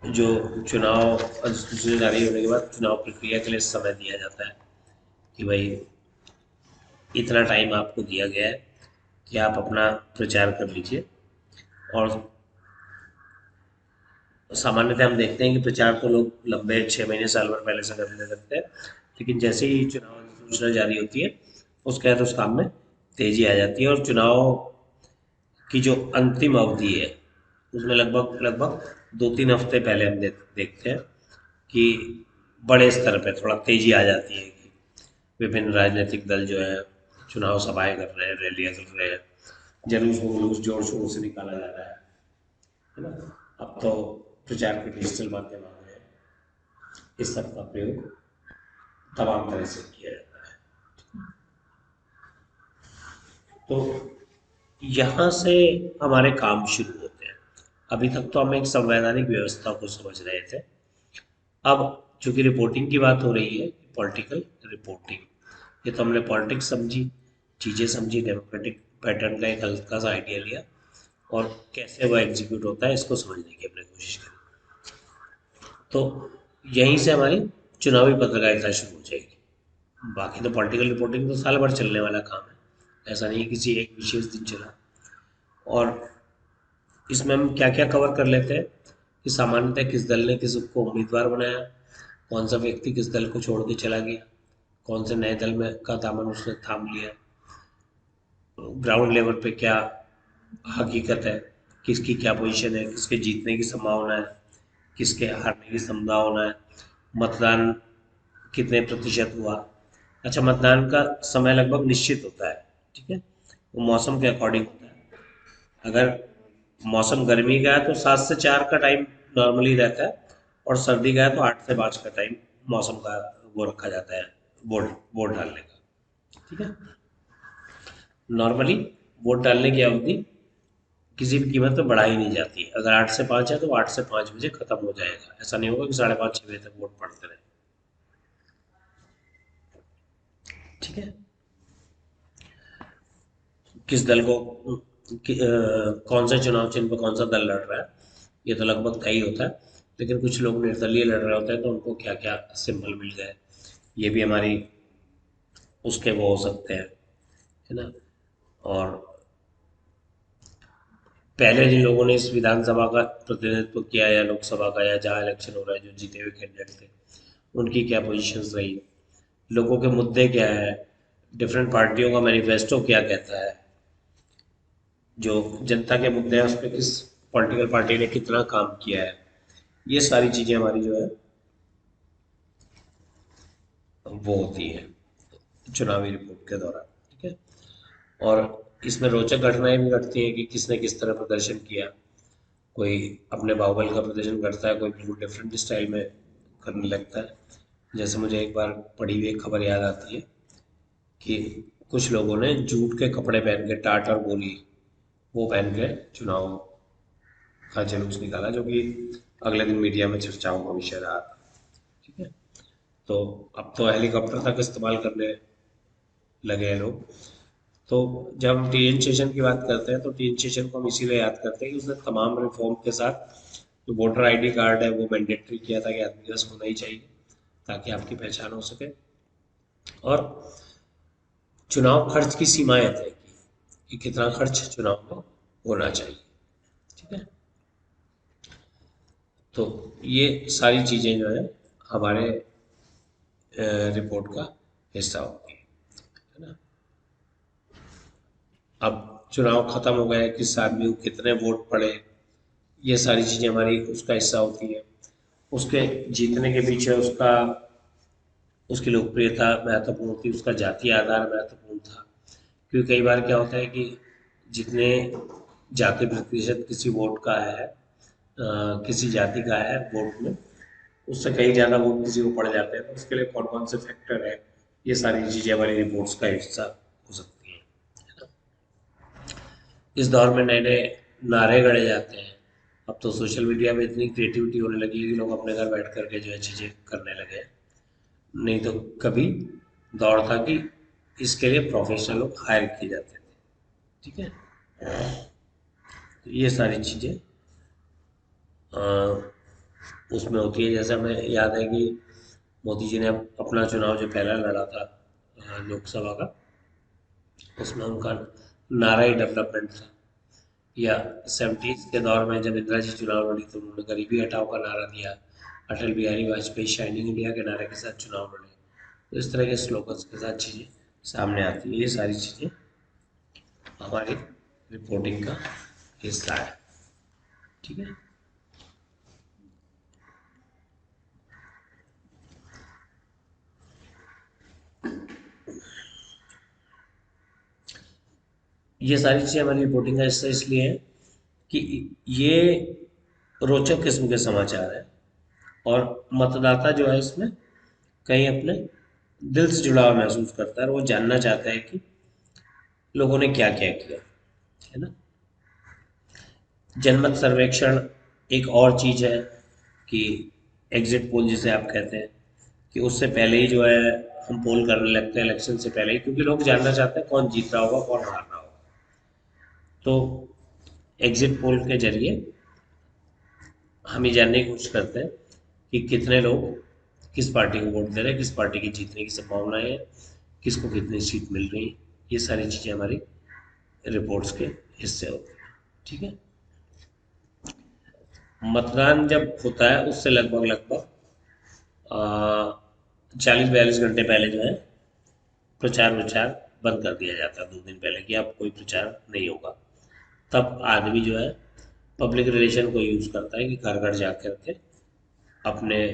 जो चुनाव अधिसूचना जारी होने के बाद चुनाव प्रक्रिया के लिए समय दिया जाता है कि भाई इतना टाइम आपको दिया गया है कि आप अपना प्रचार कर लीजिए। और सामान्यतः हम देखते हैं कि प्रचार तो लोग लंबे 6 महीने साल भर पहले से करने लगते हैं, लेकिन जैसे ही चुनाव अधिसूचना जारी होती है उसके बाद उस काम में तेजी आ जाती है। और चुनाव की जो अंतिम अवधि है उसमें लगभग लगभग 2-3 हफ्ते पहले हम देखते हैं कि बड़े स्तर पे थोड़ा तेजी आ जाती है कि विभिन्न राजनीतिक दल जो है चुनाव सभाएं कर रहे हैं, रैलियां कर रहे हैं, जुलूस वुलूस जोर शोर से निकाला जा रहा है ना। अब तो प्रचार के डिजिटल माध्यम आ गए हैं, इस सब का प्रयोग तमाम तरह से किया जाता है। तो यहाँ से हमारे काम शुरू होते हैं। अभी तक तो हम एक संवैधानिक व्यवस्था को समझ रहे थे। अब चूंकि रिपोर्टिंग की बात हो रही है, पॉलिटिकल रिपोर्टिंग, ये तो हमने पॉलिटिक्स समझी, चीज़ें समझी, डेमोक्रेटिक पैटर्न का एक हल्का सा आइडिया लिया और कैसे वो एग्जीक्यूट होता है इसको समझने की हमने कोशिश करी। तो यहीं से हमारी चुनावी पत्रकारिता शुरू हो जाएगी। बाकी तो पॉलिटिकल रिपोर्टिंग तो साल भर चलने वाला काम है, ऐसा नहीं है किसी एक विशेष दिन चला। और इसमें हम क्या क्या कवर कर लेते हैं कि सामान्यतः किस दल ने किस को उम्मीदवार बनाया, कौन सा व्यक्ति किस दल को छोड़ के चला गया, कौन से नए दल में का दामन उसने थाम लिया, ग्राउंड लेवल पे क्या हकीकत है, किसकी क्या पोजीशन है, किसके जीतने की संभावना है, किसके हारने की संभावना है, मतदान कितने प्रतिशत हुआ। अच्छा, मतदान का समय लगभग निश्चित होता है, ठीक है, वो मौसम के अकॉर्डिंग होता है। अगर मौसम गर्मी का है तो 7 से 4 का टाइम नॉर्मली रहता है, और सर्दी का है तो 8 से 5 का टाइम मौसम का वो रखा जाता है वोट वोट डालने का, ठीक है। नॉर्मली वोट डालने की अवधि किसी भी कीमत पे बढ़ाई नहीं जाती है। अगर 8 से 5 है तो 8 से 5 बजे खत्म हो जाएगा, ऐसा नहीं होगा कि 5:30 6 बजे तक वोट पड़ते रहे। ठीक है। किस दल को कौन सा चुनाव चिन्ह पर कौन सा दल लड़ रहा है, ये तो लगभग तय ही होता है। लेकिन कुछ लोग निर्दलीय लड़ रहे होते हैं तो उनको क्या क्या सिंबल मिल गए, ये भी हमारी उसके वो हो सकते हैं, है ना। और पहले जिन लोगों ने इस विधानसभा का प्रतिनिधित्व किया या लोकसभा का या जहाँ इलेक्शन हो रहा है, जो जीते हुए कैंडिडेट थे, उनकी क्या पोजीशंस रही, लोगों के मुद्दे क्या है, डिफरेंट पार्टियों का मैनिफेस्टो क्या कहता है, जो जनता के मुद्दे हैं उस पर किस पॉलिटिकल पार्टी ने कितना काम किया है, ये सारी चीज़ें हमारी जो है वो होती है चुनावी रिपोर्ट के दौरान। ठीक है। और इसमें रोचक घटनाएं भी घटती हैं कि किसने किस तरह प्रदर्शन किया। कोई अपने बाहुबल का प्रदर्शन करता है, कोई बिल्कुल डिफरेंट स्टाइल में करने लगता है। जैसे मुझे एक बार पढ़ी हुई एक खबर याद आती है कि कुछ लोगों ने जूट के कपड़े पहन के, टाट और बोरी वो पहन के चुनाव का जुलूस निकाला, जो कि अगले दिन मीडिया में चर्चाओं का विषय रहा। ठीक है। तो अब तो हेलीकॉप्टर तक इस्तेमाल करने लगे हैं लोग। तो जब हम टी एन शेषन की बात करते हैं तो टी एन शेषन को हम इसीलिए याद करते हैं कि उसने तमाम रिफॉर्म के साथ जो वोटर आईडी कार्ड है वो मैंडेटरी किया था कि आदमी के पास होना ही चाहिए ताकि आपकी पहचान हो सके। और चुनाव खर्च की सीमाएं तय की कि कितना खर्च चुनाव में होना चाहिए। ठीक है। तो ये सारी चीज़ें जो है हमारे रिपोर्ट का हिस्सा होती है ना। अब चुनाव खत्म हो गए, किस आदमी को कितने वोट पड़े, ये सारी चीज़ें हमारी उसका हिस्सा होती है। उसके जीतने के पीछे उसका उसकी लोकप्रियता महत्वपूर्ण थी, उसका जातीय आधार महत्वपूर्ण था। क्योंकि कई बार क्या होता है कि जितने जाति प्रतिशत किसी वोट का है, किसी जाति का है वोट में, उससे कहीं ज़्यादा वोट किसी को पड़ जाते हैं, तो उसके लिए कौन कौन से फैक्टर है, ये सारी चीज़ें हमारी रिपोर्ट्स का हिस्सा हो सकती हैं। इस दौर में नए नए नारे गढ़े जाते हैं। अब तो सोशल मीडिया में इतनी क्रिएटिविटी होने लगी है कि लोग अपने घर बैठ करके जो है चीज़ें करने लगे हैं। नहीं तो कभी दौर था कि इसके लिए प्रोफेशनल लोग हायर किए जाते थे। ठीक है। तो ये सारी चीज़ें उसमें होती है। जैसे हमें याद है कि मोदी जी ने अपना चुनाव जो पहला लड़ा था लोकसभा का, उसमें उनका नारा ही डेवलपमेंट था। या 70s के दौर में जब इंदिरा जी चुनाव लड़ी तो उन्होंने गरीबी हटाओ का नारा दिया। अटल बिहारी वाजपेयी शाइनिंग इंडिया के नारे के साथ चुनाव लड़े। तो इस तरह के स्लोगन्स के साथ चीज़ें सामने आती है। ये सारी चीज़ें हमारी रिपोर्टिंग का हिस्सा है। ठीक है। ये सारी चीज़ें हमारी रिपोर्टिंग का हिस्सा इसलिए है कि ये रोचक किस्म के समाचार है और मतदाता जो है इसमें कहीं अपने दिल से जुड़ाव महसूस करता है और वो जानना चाहता है कि लोगों ने क्या क्या किया, है ना। जनमत सर्वेक्षण एक और चीज़ है कि एग्जिट पोल जिसे आप कहते हैं, कि उससे पहले ही जो है हम पोल करने लगते हैं इलेक्शन से पहले ही, क्योंकि लोग जानना चाहते हैं कौन जीत रहा होगा कौन हार रहा होगा। तो एग्जिट पोल के जरिए हम ये जानने की कोशिश करते हैं कि कितने लोग किस पार्टी को वोट दे रहे हैं, किस पार्टी की जीतने की संभावनाएं हैं, किसको कितनी सीट मिल रही है। ये सारी चीज़ें हमारी रिपोर्ट्स के हिस्से होती हैं। ठीक है। मतदान जब होता है उससे लगभग लगभग 40 42 घंटे पहले जो है प्रचार प्रचार बंद कर दिया जाता है, 2 दिन पहले कि अब कोई प्रचार नहीं होगा। तब आदमी जो है पब्लिक रिलेशन को यूज़ करता है कि घर घर जा करके अपने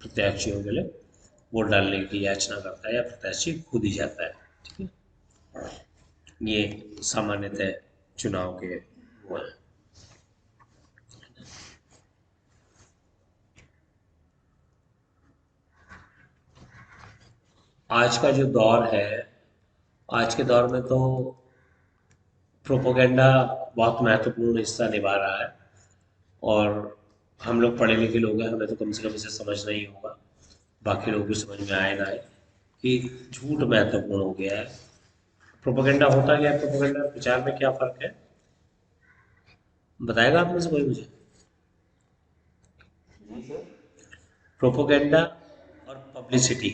प्रत्याशियों के लिए वोट डालने की याचना करता है या प्रत्याशी खुद ही जाता है। ठीक है। ये सामान्यतः चुनाव के वो है। आज का जो दौर है, आज के दौर में तो प्रोपोगंडा बहुत महत्वपूर्ण हिस्सा निभा रहा है। और हम लोग पढ़े लिखे लोग हैं, हमें तो कम से कम इसे समझना ही होगा, बाकी लोग भी समझ में आए ना आए, कि झूठ महत्वपूर्ण हो गया है। प्रोपेगेंडा होता क्या है, प्रोपेगेंडा प्रचार में क्या फ़र्क है, बताएगा आप में से कोई मुझे? प्रोपेगेंडा और publicity,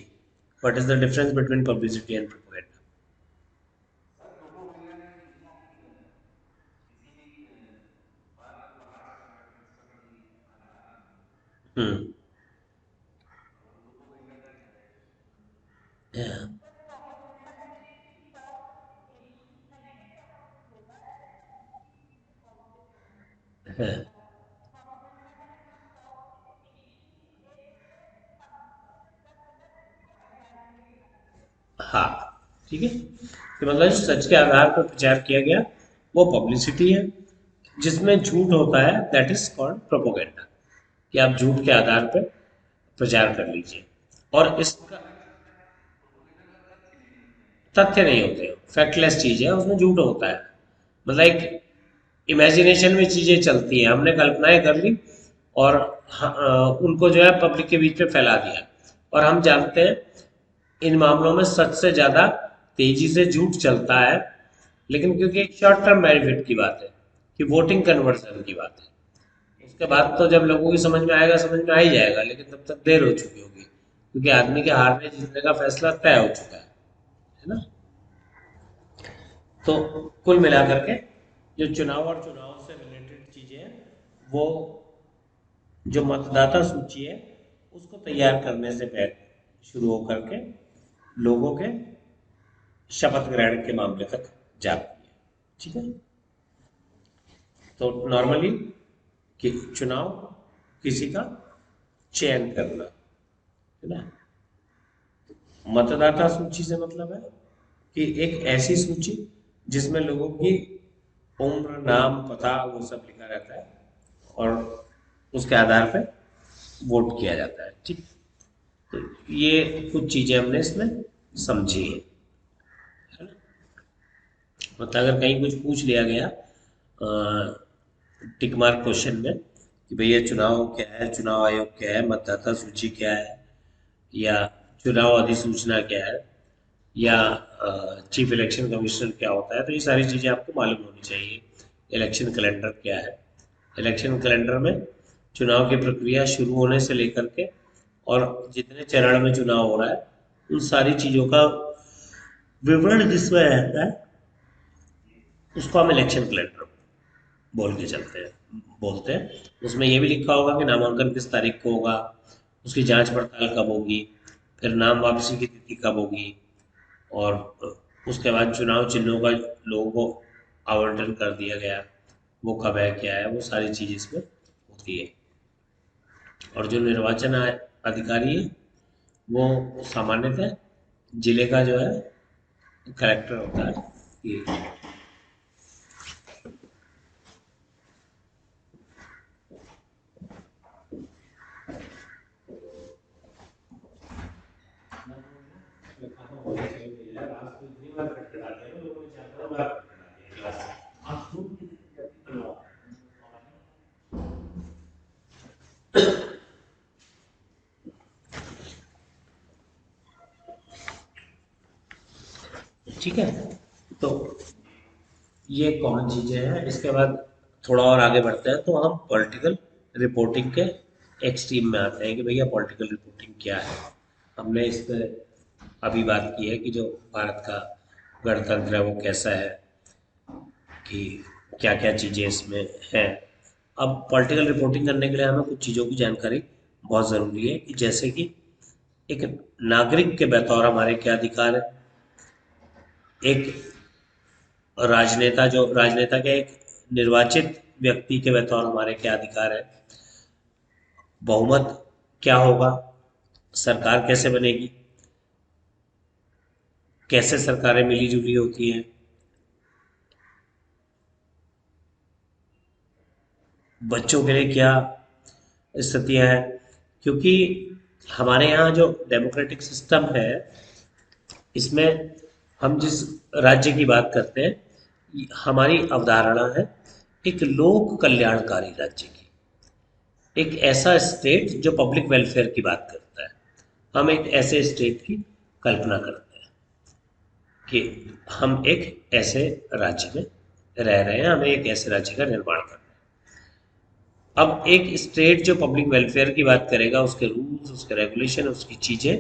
what is the difference between publicity and propaganda? Hmm. हाँ, ठीक है, कि मतलब सच के आधार पर प्रचार किया गया वो पब्लिसिटी है। जिसमें झूठ होता है दैट इज कॉल्ड प्रोपोगेंडा, कि आप झूठ के आधार पर प्रचार कर लीजिए। और इसका तथ्य नहीं होते, फैक्टलेस चीज है, उसमें झूठ होता है। मतलब एक इमेजिनेशन में चीजें चलती हैं, हमने कल्पनाएं कर ली और उनको जो है पब्लिक के बीच में फैला दिया। और हम जानते हैं इन मामलों में सच से ज्यादा तेजी से झूठ चलता है, लेकिन क्योंकि एक शॉर्ट टर्म बेनिफिट की बात है, कि वोटिंग कन्वर्जन की बात है, उसके बाद तो जब लोगों की समझ में आएगा, समझ में आ ही जाएगा, लेकिन तब तक देर हो चुकी होगी, क्योंकि आदमी के हारने जीतने का फैसला तय हो चुका है ना। तो कुल मिलाकर के जो चुनाव और चुनाव से रिलेटेड चीजें हैं, वो जो मतदाता सूची है उसको तैयार करने से पहले शुरू होकर के लोगों के शपथ ग्रहण के मामले तक जाती है। ठीक है, तो नॉर्मली कि चुनाव किसी का चयन करना, है ना। मतदाता सूची से मतलब है कि एक ऐसी सूची जिसमें लोगों की उम्र, नाम, पता वो सब लिखा रहता है, और उसके आधार पर वोट किया जाता है। ठीक, तो ये कुछ चीजें हमने इसमें समझी है ना। मतलब अगर कहीं कुछ पूछ लिया गया टिक मार्क क्वेश्चन में कि भैया चुनाव क्या है, चुनाव आयोग क्या है, मतदाता सूची क्या है, या चुनाव अधिसूचना क्या है, या चीफ इलेक्शन कमिश्नर क्या होता है, तो ये सारी चीज़ें आपको मालूम होनी चाहिए। इलेक्शन कैलेंडर क्या है, इलेक्शन कैलेंडर में चुनाव की प्रक्रिया शुरू होने से लेकर के और जितने चरण में चुनाव हो रहा है उन सारी चीज़ों का विवरण जिसमें रहता है उसको हम इलेक्शन कैलेंडर बोल के चलते हैं, बोलते हैं। उसमें ये भी लिखा होगा कि नामांकन किस तारीख को होगा, उसकी जांच पड़ताल कब होगी, फिर नाम वापसी की तिथि कब होगी, और उसके बाद चुनाव चिन्हों का लोगों को आवंटन कर दिया गया, वो कब है, क्या है, वो सारी चीज़ इसमें होती है। और जो निर्वाचन अधिकारी है वो सामान्यतः जिले का जो है कलेक्टर होता है। ये ठीक है, तो ये कॉमन चीज़ें हैं। इसके बाद थोड़ा और आगे बढ़ते हैं तो हम पॉलिटिकल रिपोर्टिंग के एक्सट्रीम में आते हैं कि भैया पॉलिटिकल रिपोर्टिंग क्या है। हमने इस पे अभी बात की है कि जो भारत का गणतंत्र है वो कैसा है, कि क्या क्या चीज़ें इसमें हैं। अब पॉलिटिकल रिपोर्टिंग करने के लिए हमें कुछ चीज़ों की जानकारी बहुत ज़रूरी है, कि जैसे कि एक नागरिक के बतौर हमारे क्या अधिकार है, एक राजनेता के एक निर्वाचित व्यक्ति के बतौर हमारे क्या अधिकार है, बहुमत क्या होगा, सरकार कैसे बनेगी, कैसे सरकारें मिली जुली होती हैं, बच्चों के लिए क्या स्थितियां हैं। क्योंकि हमारे यहाँ जो डेमोक्रेटिक सिस्टम है इसमें हम जिस राज्य की बात करते हैं हमारी अवधारणा है एक लोक कल्याणकारी राज्य की, एक ऐसा स्टेट जो पब्लिक वेलफेयर की बात करता है। हम एक ऐसे स्टेट की कल्पना करते हैं कि हम एक ऐसे राज्य में रह रहे हैं, हमें एक ऐसे राज्य का निर्माण करना है। अब एक स्टेट जो पब्लिक वेलफेयर की बात करेगा, उसके रूल्स, उसके रेगुलेशन, उसकी चीजें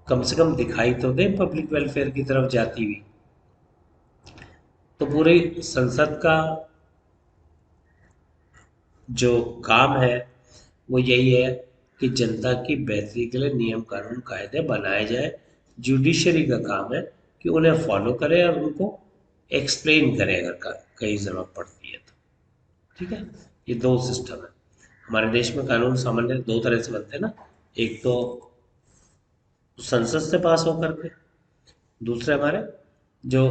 कम से कम दिखाई तो दे पब्लिक वेलफेयर की तरफ जाती हुई। तो पूरी संसद का जो काम है वो यही है कि जनता की बेहतरी के लिए नियम कानून कायदे बनाए जाए। जुडिशरी का काम है कि उन्हें फॉलो करे और उनको एक्सप्लेन करे अगर कहीं ज़रूरत पड़ती है तो। ठीक है, ये दो सिस्टम है हमारे देश में। कानून सामान्य दो तरह से बनते हैं ना, एक तो संसद से पास होकर के, दूसरे हमारे जो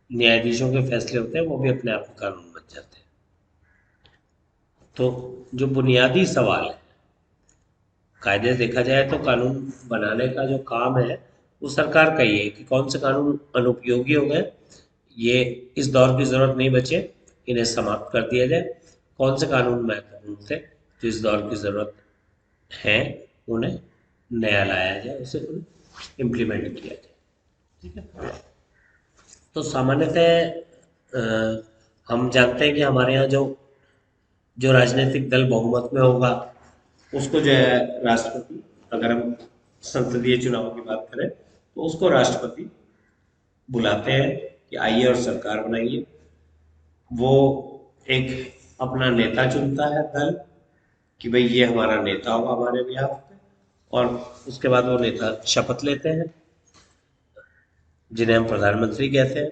न्यायाधीशों के फैसले होते हैं वो भी अपने आप में कानून बन जाते हैं। तो जो बुनियादी सवाल है, कायदे से देखा जाए तो कानून बनाने का जो काम है वो सरकार का ही है कि कौन से कानून अनुपयोगी हो गए, ये इस दौर की ज़रूरत नहीं बचे, इन्हें समाप्त कर दिया जाए। कौन से कानून महत्वपूर्ण थे जो इस दौर की ज़रूरत है, उन्हें नया लाया जाए, उसे इम्प्लीमेंट किया जाए। ठीक है, तो सामान्यतः हम जानते हैं कि हमारे यहाँ जो जो राजनीतिक दल बहुमत में होगा उसको जो है राष्ट्रपति, अगर हम संसदीय चुनाव की बात करें तो उसको राष्ट्रपति बुलाते हैं कि आइए और सरकार बनाइए। वो एक अपना नेता चुनता है दल कि भाई ये हमारा नेता होगा हमारे बिहाफ पे, और उसके बाद वो नेता शपथ लेते हैं जिन्हें हम प्रधानमंत्री कहते हैं।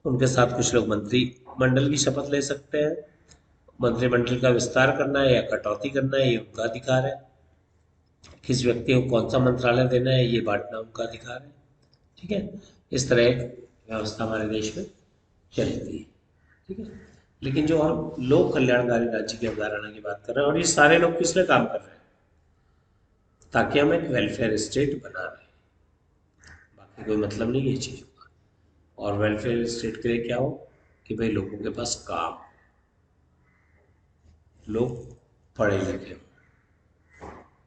उनके साथ कुछ लोग मंत्रिमंडल की शपथ ले सकते हैं। मंत्रिमंडल का विस्तार करना है या कटौती करना है ये उनका अधिकार है। किस व्यक्ति को कौन सा मंत्रालय देना है ये बांटना उनका अधिकार है। ठीक है, इस तरह एक व्यवस्था हमारे देश में चलती है। ठीक है, लेकिन जो हम लोक कल्याणकारी राज्य की अवधारणा की बात कर रहे हैं, और ये सारे लोग किस लिए काम कर रहे हैं, ताकि हम एक वेलफेयर स्टेट बना रहे हैं, बाकी कोई मतलब नहीं है ये चीज़ों का। और वेलफेयर स्टेट के लिए क्या हो कि भाई लोगों के पास काम, लोग पढ़े लिखे हों।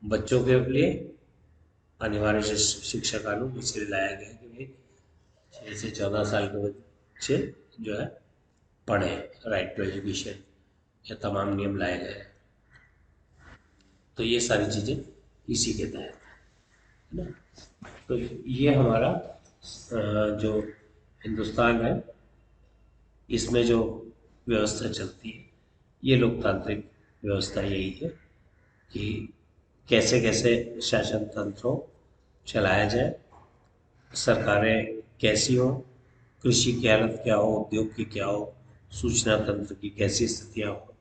बच्चों के लिए अनिवार्य शिक्षा कानून इसलिए लाया गया है कि भाई 6 से 14 साल के बच्चे जो है पढ़े, राइट टू एजुकेशन, ये तमाम नियम लाए गए हैं। तो ये सारी चीज़ें इसी के तहत है ना। तो ये हमारा जो हिंदुस्तान है इसमें जो व्यवस्था चलती है ये लोकतांत्रिक व्यवस्था यही है कि कैसे कैसे शासन तंत्र हो चलाया जाए, सरकारें कैसी हो, कृषि की हालत क्या हो, उद्योग की क्या हो, सूचना तंत्र की कैसी स्थितियाँ हो,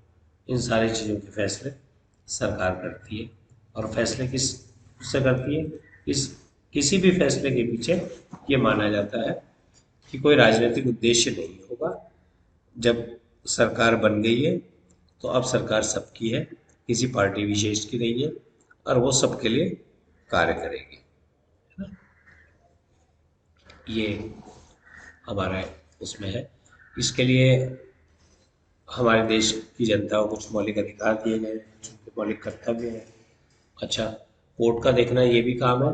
इन सारी चीज़ों के फैसले सरकार करती है। और फैसले किस से करती है, किसी भी फैसले के पीछे ये माना जाता है कि कोई राजनीतिक उद्देश्य नहीं होगा। जब सरकार बन गई है तो अब सरकार सबकी है, किसी पार्टी विशेष की नहीं है, और वो सबके लिए कार्य करेगी, है ना। ये हमारा उसमें है। इसके लिए हमारे देश की जनता को कुछ मौलिक अधिकार दिए गए हैं, कुछ उनके मौलिक कर्तव्य हैं। अच्छा, कोर्ट का देखना ये भी काम है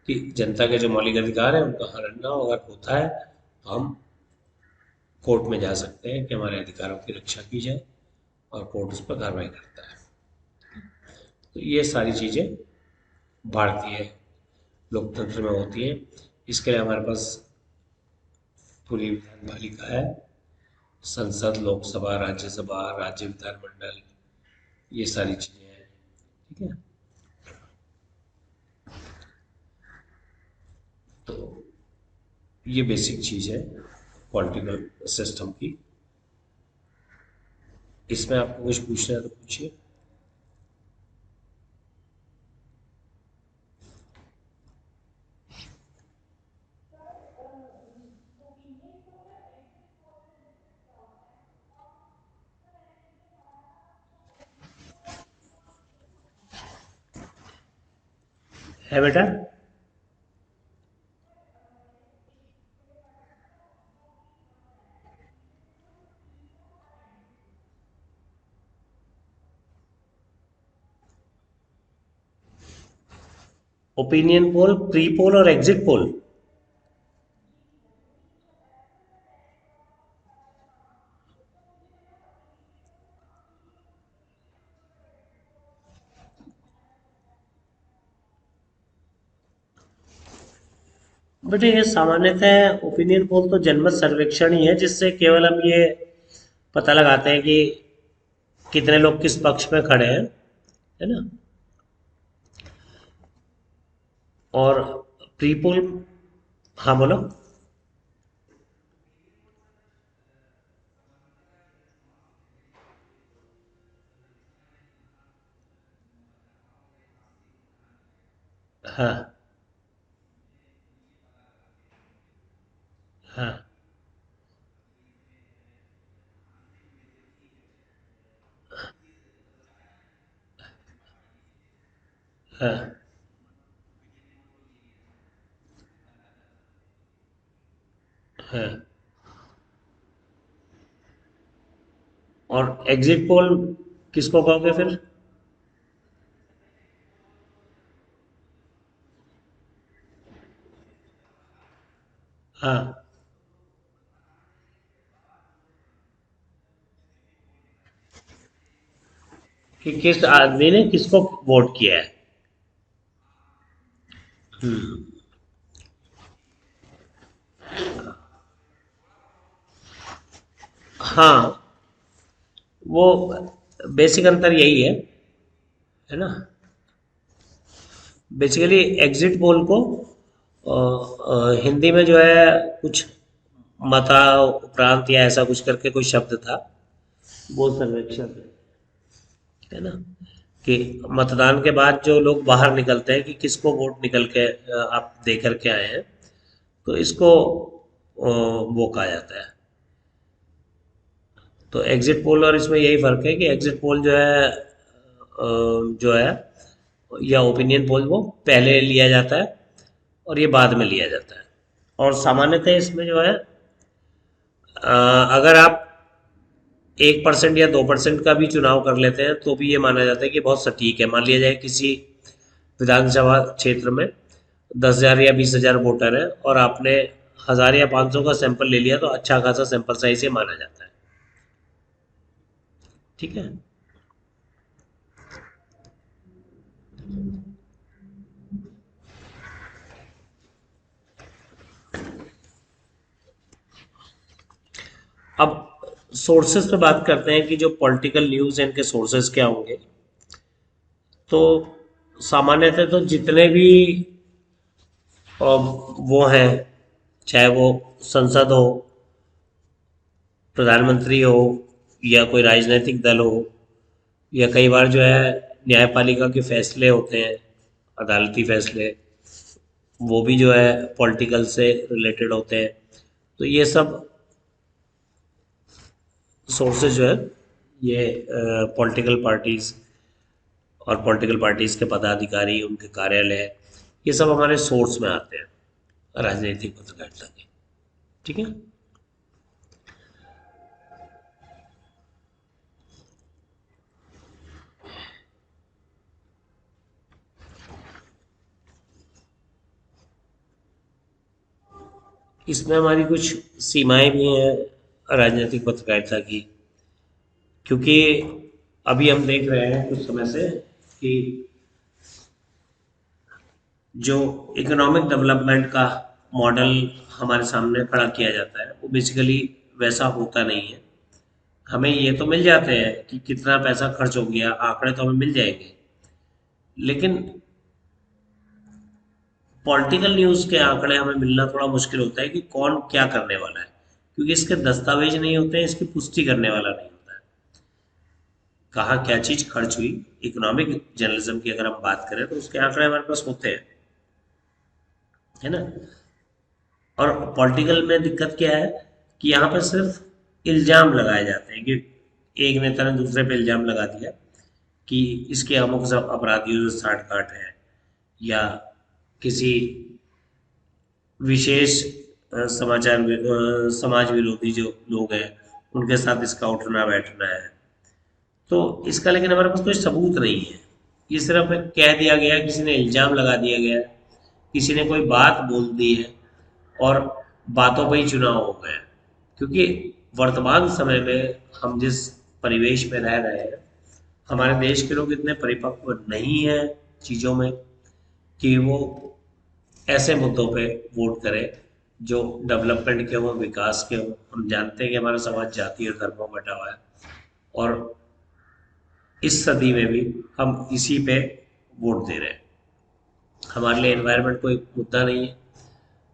कि जनता के जो मौलिक अधिकार है उनका हनन ना अगर होता है तो हम कोर्ट में जा सकते हैं कि हमारे अधिकारों की रक्षा की जाए, और कोर्ट उस पर कार्रवाई करता है। तो ये सारी चीज़ें भारतीय लोकतंत्र में होती हैं। इसके लिए हमारे पास पूरी विधान पालिका है, संसद, लोकसभा, राज्यसभा, राज्य विधानमंडल, ये सारी चीज़ें हैं। ठीक है, तो ये बेसिक चीज़ है पॉलिटिकल सिस्टम की। इसमें आपको कुछ पूछना है तो पूछिए। है बेटा। ओपिनियन पोल, प्री पोल और एग्जिट पोल। बेटे ये सामान्यतः ओपिनियन पोल तो जनमत सर्वेक्षण ही है, जिससे केवल हम ये पता लगाते हैं कि कितने लोग किस पक्ष में खड़े हैं, है ना। और प्री पोल, हाँ बोलो। हाँ हाँ हाँ हाँ। और एग्जिट पोल किसको कहोगे फिर? हाँ, कि किस आदमी ने किसको वोट किया है। हम्म। हाँ, वो बेसिक अंतर यही है ना। बेसिकली एग्जिट पोल को हिंदी में जो है कुछ मता उपरांत या ऐसा कुछ करके कोई शब्द था, वो सर्वेक्षण है ना, कि मतदान के बाद जो लोग बाहर निकलते हैं कि किसको वोट निकल के आप दे करके आए हैं, तो इसको वो कहा जाता है। तो एग्जिट पोल और इसमें यही फर्क है कि एग्जिट पोल जो है या ओपिनियन पोल वो पहले लिया जाता है और ये बाद में लिया जाता है। और सामान्यतः इसमें जो है अगर आप 1% या 2% का भी चुनाव कर लेते हैं तो भी ये माना जाता है कि बहुत सटीक है। मान लिया जाए किसी विधानसभा क्षेत्र में 10,000 या 20,000 वोटर है और आपने 1,000 या 500 का सैंपल ले लिया, तो अच्छा खासा सैंपल साइज ये माना जाता है। ठीक है। अब सोर्सेज पे बात करते हैं कि जो पॉलिटिकल न्यूज़ है इनके सोर्सेज क्या होंगे। तो सामान्यतः तो जितने भी वो हैं, चाहे वो संसद हो, प्रधानमंत्री हो, या कोई राजनीतिक दल हो, या कई बार जो है न्यायपालिका के फैसले होते हैं, अदालती फैसले, वो भी जो है पॉलिटिकल से रिलेटेड होते हैं। तो ये सब सोर्सेज जो है ये पॉलिटिकल पार्टीज और पॉलिटिकल पार्टीज के पदाधिकारी, उनके कार्यालय, ये सब हमारे सोर्स में आते हैं राजनीतिक पत्रकारिता के। ठीक है। इसमें हमारी कुछ सीमाएं भी हैं राजनीतिक पत्रकारिता की, क्योंकि अभी हम देख रहे हैं कुछ समय से कि जो इकोनॉमिक डेवलपमेंट का मॉडल हमारे सामने खड़ा किया जाता है वो बेसिकली वैसा होता नहीं है। हमें ये तो मिल जाते हैं कि कितना पैसा खर्च हो गया, आंकड़े तो हमें मिल जाएंगे, लेकिन पॉलिटिकल न्यूज़ के आंकड़े हमें मिलना थोड़ा मुश्किल होता है कि कौन क्या करने वाला है, क्योंकि इसके दस्तावेज नहीं होते हैं, इसकी पुष्टि करने वाला नहीं होता है कहाँ क्या चीज़ खर्च हुई। इकोनॉमिक जर्नलिज्म की अगर हम बात करें तो उसके आंकड़े हमारे पास होते हैं, है ना। और पॉलिटिकल में दिक्कत क्या है कि यहाँ पर सिर्फ इल्ज़ाम लगाए जाते हैं कि एक नेता ने दूसरे पे इल्ज़ाम लगा दिया कि इसके अमुक सब अपराधियों से साठ गांठ है, या किसी विशेष समाज विरोधी जो लोग हैं उनके साथ इसका उठना बैठना है। तो इसका लेकिन हमारे पास कोई सबूत नहीं है। ये सिर्फ एक कह दिया गया, किसी ने इल्जाम लगा दिया गया, किसी ने कोई बात बोल दी है और बातों पर ही चुनाव हो गया। क्योंकि वर्तमान समय में हम जिस परिवेश में रह रहे हैं, हमारे देश के लोग इतने परिपक्व नहीं हैं चीज़ों में कि वो ऐसे मुद्दों पे वोट करें जो डेवलपमेंट के हो, विकास के हो। हम जानते हैं कि हमारा समाज जाति और धर्मों में बटा हुआ है, और इस सदी में भी हम इसी पे वोट दे रहे हैं। हमारे लिए एनवायरनमेंट कोई मुद्दा नहीं है।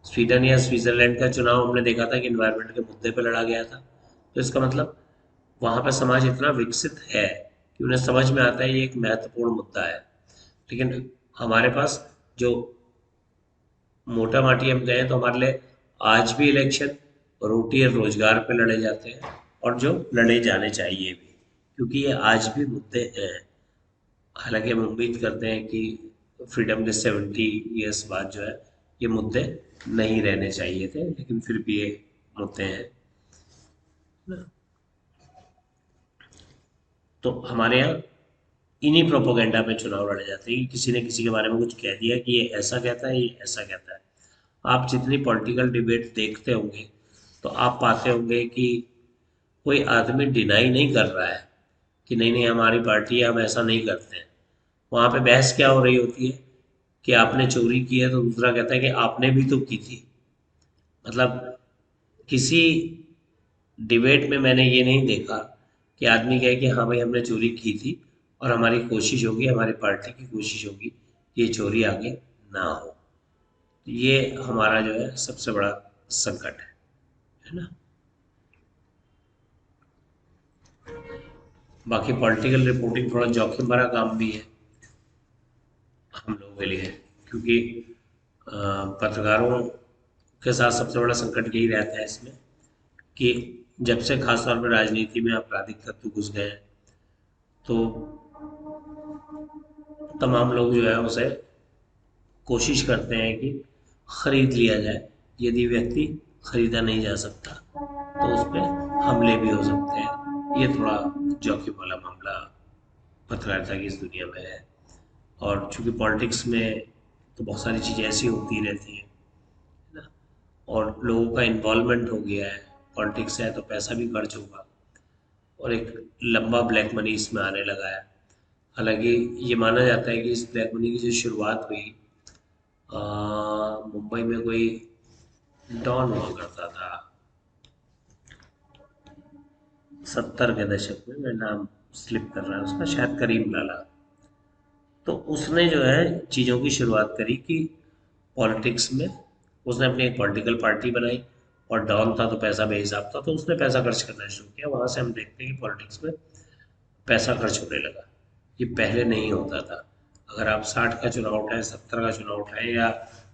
स्वीडन या स्विट्जरलैंड का चुनाव हमने देखा था कि एनवायरनमेंट के मुद्दे पे लड़ा गया था। तो इसका मतलब वहाँ पर समाज इतना विकसित है कि उन्हें समझ में आता है ये एक महत्वपूर्ण मुद्दा है। लेकिन हमारे पास जो मोटा माटी हम कहें तो हमारे लिए आज भी इलेक्शन रोटी और रोजगार पे लड़े जाते हैं, और जो लड़े जाने चाहिए भी, क्योंकि ये आज भी मुद्दे हैं। हालांकि हम उम्मीद करते हैं कि फ्रीडम के 70 ईयर्स बाद जो है ये मुद्दे नहीं रहने चाहिए थे, लेकिन फिर भी ये मुद्दे हैं ना। तो हमारे यहाँ इन्हीं प्रोपोगंडा पे चुनाव लड़े जाते हैं कि किसी ने किसी के बारे में कुछ कह दिया कि ये ऐसा कहता है, ये ऐसा कहता है। आप जितनी पॉलिटिकल डिबेट देखते होंगे तो आप पाते होंगे कि कोई आदमी डिनाई नहीं कर रहा है कि नहीं नहीं हमारी पार्टी है, हम ऐसा नहीं करते हैं। वहाँ पे बहस क्या हो रही होती है कि आपने चोरी की है, तो दूसरा कहता है कि आपने भी तो की थी। मतलब किसी डिबेट में मैंने ये नहीं देखा कि आदमी कहे कि हाँ भाई हमने चोरी की थी और हमारी कोशिश होगी, हमारी पार्टी की कोशिश होगी कि ये चोरी आगे ना हो। ये हमारा जो है सबसे बड़ा संकट है ना। बाकी पॉलिटिकल रिपोर्टिंग थोड़ा जोखिम भरा काम भी है हम लोगों के लिए, क्योंकि पत्रकारों के साथ सबसे बड़ा संकट यही रहता है इसमें कि जब से खास तौर पर राजनीति में आपराधिक तत्व घुस गए हैं, तो तमाम लोग जो है उसे कोशिश करते हैं कि खरीद लिया जाए। यदि व्यक्ति खरीदा नहीं जा सकता तो उस पर हमले भी हो सकते हैं। ये थोड़ा जोखिम वाला मामला पत्रकारिता की इस दुनिया में है। और चूंकि पॉलिटिक्स में तो बहुत सारी चीज़ें ऐसी होती रहती हैं ना, और लोगों का इन्वॉल्वमेंट हो गया है। पॉलिटिक्स है तो पैसा भी खर्च होगा, और एक लंबा ब्लैक मनी इसमें आने लगा है। हालांकि ये माना जाता है कि इस ब्लैक मनी की जो शुरुआत हुई, मुंबई में कोई डॉन हुआ करता था 70 के दशक में, मेरा नाम स्लिप कर रहा है उसका, शायद करीम लाला। तो उसने जो है चीज़ों की शुरुआत करी कि पॉलिटिक्स में उसने अपनी एक पॉलिटिकल पार्टी बनाई, और डॉन था तो पैसा बेहिसाब था, तो उसने पैसा खर्च करना शुरू किया। वहाँ से हम देखते हैं कि पॉलिटिक्स में पैसा खर्च होने लगा। ये पहले नहीं होता था। अगर आप 60 का चुनाव उठाएं, 70 का चुनाव उठाएं, या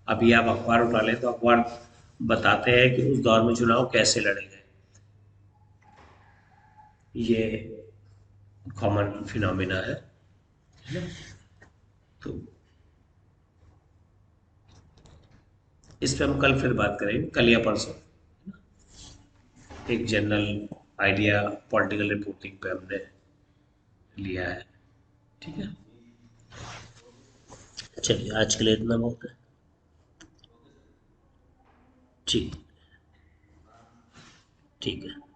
अभी आप अखबार उठा लें तो अखबार बताते हैं कि उस दौर में चुनाव कैसे लड़े गए। ये कॉमन फिनोमिना है ना? तो इस पे हम कल फिर बात करेंगे, कल या परसों। एक जनरल आइडिया पॉलिटिकल रिपोर्टिंग पे हमने लिया है। ठीक है, चलिए आज के लिए इतना बहुत है। ठीक, ठीक है।